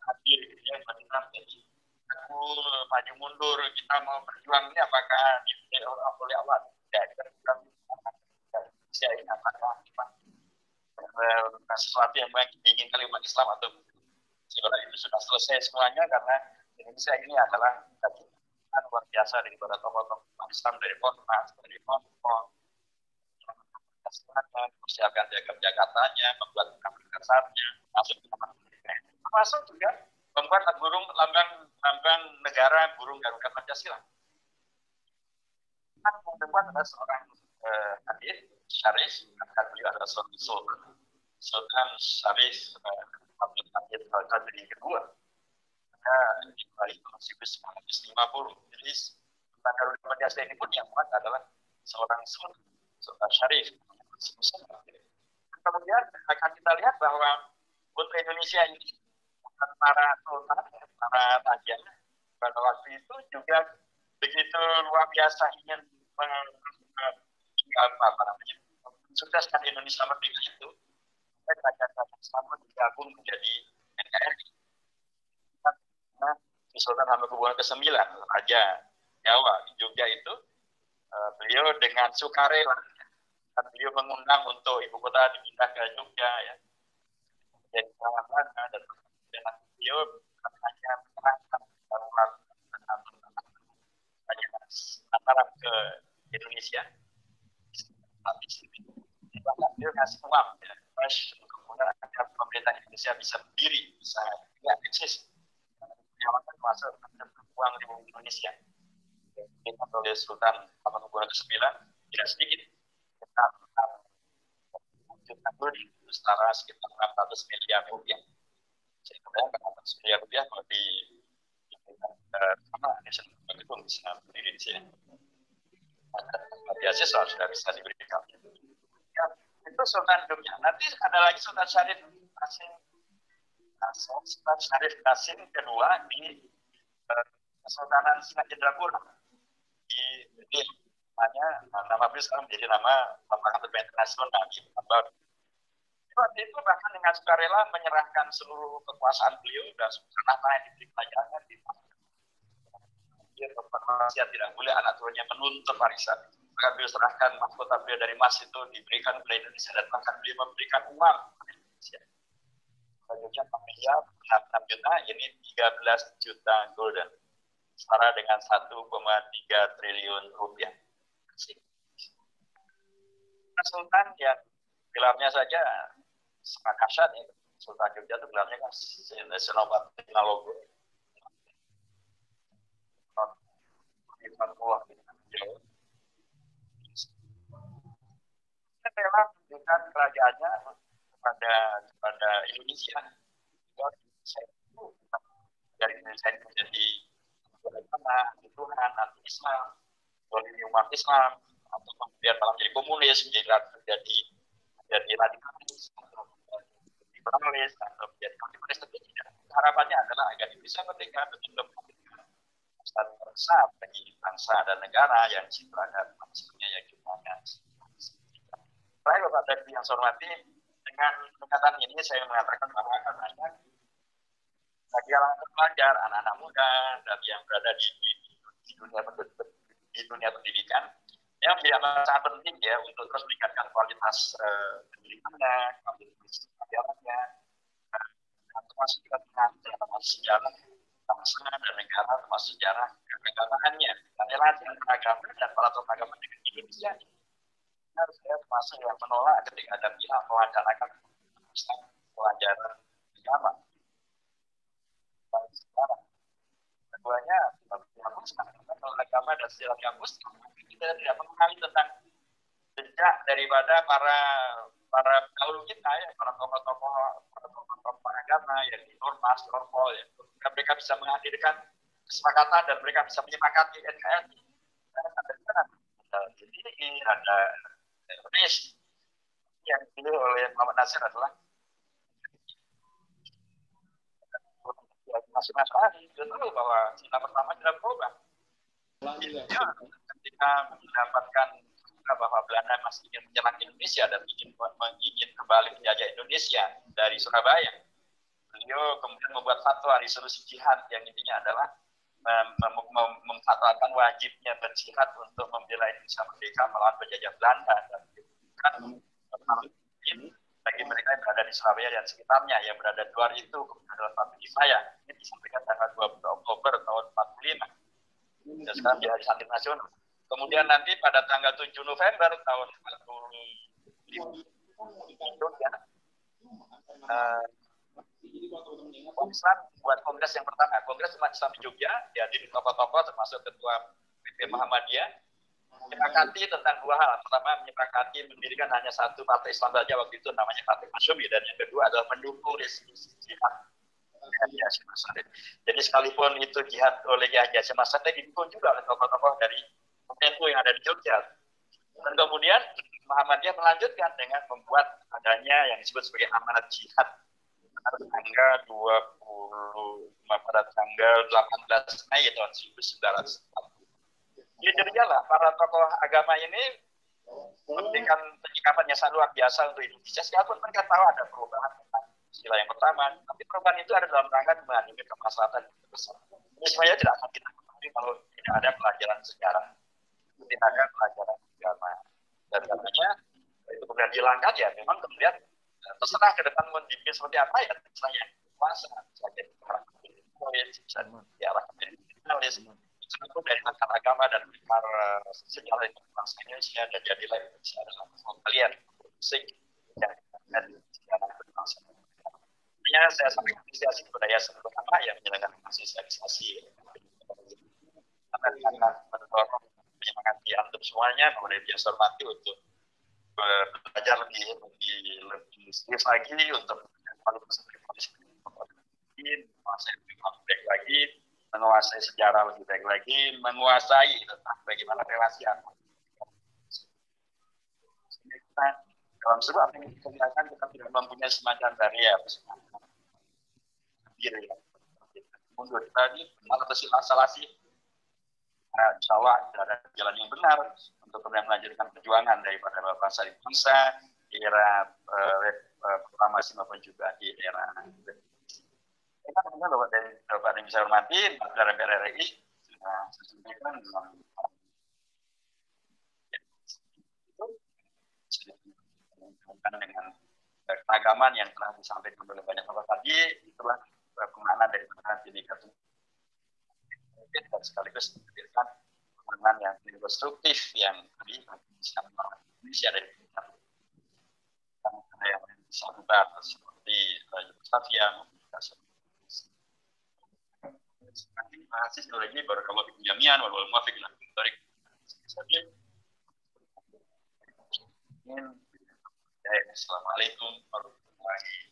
hadir yang menjadi aku maju mundur kita mau berjuang ini apakah dipilih oleh Allah tidak kita bisa ini apakah sesuatu yang diinginkan umat Islam atau sebenarnya itu sudah selesai semuanya karena Indonesia ini adalah luar biasa dari para tokoh-tokoh Islam dari Ormas, dari Hongkong, persiapkan Jakartanya, membuat kasarnya, masuk juga membuat lambang negara burung garuda Pancasila. Membuat ada seorang hadir Syarif, akan beliau adalah Sultan Syarif Abdul Hamid Al-Qadri kedua. Di tahun 1950. Jadi Sultan Garuda Pancasila ini pun yang buat adalah seorang Sultan Syarif. Kemudian akan kita lihat bahwa untuk Indonesia ini para sultan, para raja pada waktu itu juga begitu luar biasa ingin mensukseskan Indonesia merdeka itu, kerajaan sama digabung menjadi NKRI. Sultan Hamengkubuwono ke-9, Raja Jawa di Jogja itu, beliau dengan sukarela, beliau mengundang untuk ibu kota dipindah ke Jogja, ya, jadi mana dan beliau hanya menerangkan antara ke Indonesia, tapi beliau ngasih uang, ya, kemudian agar pemerintah Indonesia bisa berdiri, bisa tidak eksis. penyelamatan masuk uang di bumi Indonesia. Kita oleh Sultan Hamengkubuwono ke-9 tidak sedikit tentang juta gulden setara sekitar 600 miliar rupiah. Jadi bayangkan 600 miliar rupiah kalau di sama National Bank itu bisa berdiri di sini. Beasiswa sudah bisa diberikan. Ya, itu Sultan Jogja. Nanti ada lagi Sultan Syarif Qasim. Sultan Syarif Qasim kedua di Kesultanan Siak Indrapura. Di nama beliau sekarang menjadi nama Lembaga Terbaik Internasional di Baru. Waktu itu bahkan dengan sukarela menyerahkan seluruh kekuasaan beliau dan tanah yang diberi pelajarannya di Indonesia tidak boleh anak turunnya menuntut warisan. Maka beliau serahkan mahkota beliau dari emas itu diberikan kepada Indonesia dan bahkan beliau memberikan uang kepada Indonesia. Jogja 6 miliar, 6 juta, ini 13 juta gulden. Setara dengan 1,3 triliun rupiah. Sultan yang gelarnya saja sangat dahsyat ya. Sultan Jogja itu gelarnya kan Senopati Logo. Dia rela memberikan kerajaannya kepada Indonesia. Dari Indonesia ini menjadi Tuhan, anti Islam, dolimi umat Islam, atau kemudian malah menjadi komunis, menjadi radikalis, atau menjadi liberalis, atau menjadi komunis, tapi tidak. Harapannya adalah agar Indonesia merdeka betul-betul memberikan pesan terbesar bagi bangsa dan negara yang cinta dan maksudnya yang jumlahnya. Terakhir Bapak dan yang saya hormati, dengan pernyataan ini saya mengatakan bahwa katanya bagi pelajar, anak-anak muda dan yang berada di dunia pendidikan, yang menjadi sangat penting ya untuk terus meningkatkan kualitas pendidikannya, kualitas pelajarannya, dan termasuk juga dengan sejarah bangsa dan negara, termasuk sejarah keagamaannya, dan relasi antara agama dan para tokoh agama di Indonesia. Saya termasuk yang menolak ketika ada pihak mewacanakan pelajaran agama. Keduanya, kalau agama dan sejarah kampus, kita tidak mengenali tentang jejak daripada para dahulu kita ya, para tokoh-tokoh agama yang di Ormas, Orpol, ya. Mereka bisa menghadirkan kesepakatan dan mereka bisa menyepakati NKRI. Jadi ada Indonesia yang dipilih oleh Muhammad Nasir adalah masing-masing dia tahu bahwa Cina pertama tidak berubah. Ya, ketika mendapatkan bahwa Belanda masih ingin menyerang Indonesia dan ingin kembali menjajah Indonesia dari Surabaya, beliau kemudian membuat fatwa resolusi jihad yang intinya adalah memfatwakan wajibnya berjihad untuk membela Indonesia merdeka melawan penjajah Belanda dan bukan bagi mereka yang berada di Surabaya dan sekitarnya, yang berada di luar itu adalah strategi saya. Ini disampaikan tanggal 20 Oktober tahun 45. Dan sekarang di Hari Santri Nasional. Kemudian nanti pada tanggal 7 November tahun 45, Islam buat kongres yang pertama. Kongres umat Islam di Jogja, dihadiri tokoh-tokoh termasuk Ketua PP Muhammadiyah, menyepakati tentang dua hal. Pertama, menyepakati mendirikan hanya satu partai Islam saja waktu itu, namanya Partai Masyumi, dan yang kedua adalah mendukung resolusi jihad Kiai Hasyim Asy'ari. Jadi sekalipun itu jihad oleh Kiai Hasyim Asy'ari, didukung juga oleh tokoh-tokoh dari NU yang ada di Jogja. Dan kemudian Muhammadiyah melanjutkan dengan membuat adanya yang disebut sebagai amanat jihad pada tanggal 18 Mei tahun 1940. Jadi lah para tokoh agama ini memberikan penyikapan yang sangat luar biasa untuk Indonesia, sekalipun mereka tahu ada perubahan tentang istilah yang pertama, tapi perubahan itu ada dalam rangka menghadapi kemaslahatan yang besar. Ini semuanya tidak akan kita ketahui kalau tidak ada pelajaran sejarah, tidak ada pelajaran agama. Dan katanya itu kemudian dihilangkan ya, memang kemudian terserah ke depan mau dibikin seperti apa ya, terserah yang kuasa, saja bisa diarahkan jurnalis. Itu dari antar agama dan antar sejarah bangsa Indonesia, dan jadilah Indonesia adalah kalian musik yang dari sejarah bangsa. Intinya saya sampaikan apresiasi kepada Yayasan Ulama yang menyelenggarakan sosialisasi. Karena dengan mendorong menyemangati antum semuanya, kemudian dia hormati untuk belajar lebih serius lagi untuk menguasai lebih baik lagi, menguasai sejarah lebih baik lagi, menguasai tentang bagaimana relasi antar. Kita dalam sebuah apa yang kita kerjakan, kita tidak mempunyai semacam barrier diri. Mundur kita ini benar atau salah sih? Nah, insya Allah ada jalan yang benar untuk kemudian melanjutkan perjuangan daripada bangsa di bangsa di era proklamasi maupun juga di era kita kemudian Bapak yang bisa hormati dari RRI sudah sampaikan dengan keragaman yang telah disampaikan oleh banyak orang tadi, itulah pengalaman dari Bineka Tunggal Ika dan sekaligus memberikan pengalaman yang konstruktif yang bisa membangun Indonesia dari yang bisa berubah seperti Yugoslavia maupun juga terima kasih sekali lagi barakallahu fikum jami'an wal muwaffiq ila thoriq. Assalamualaikum warahmatullahi wabarakatuh.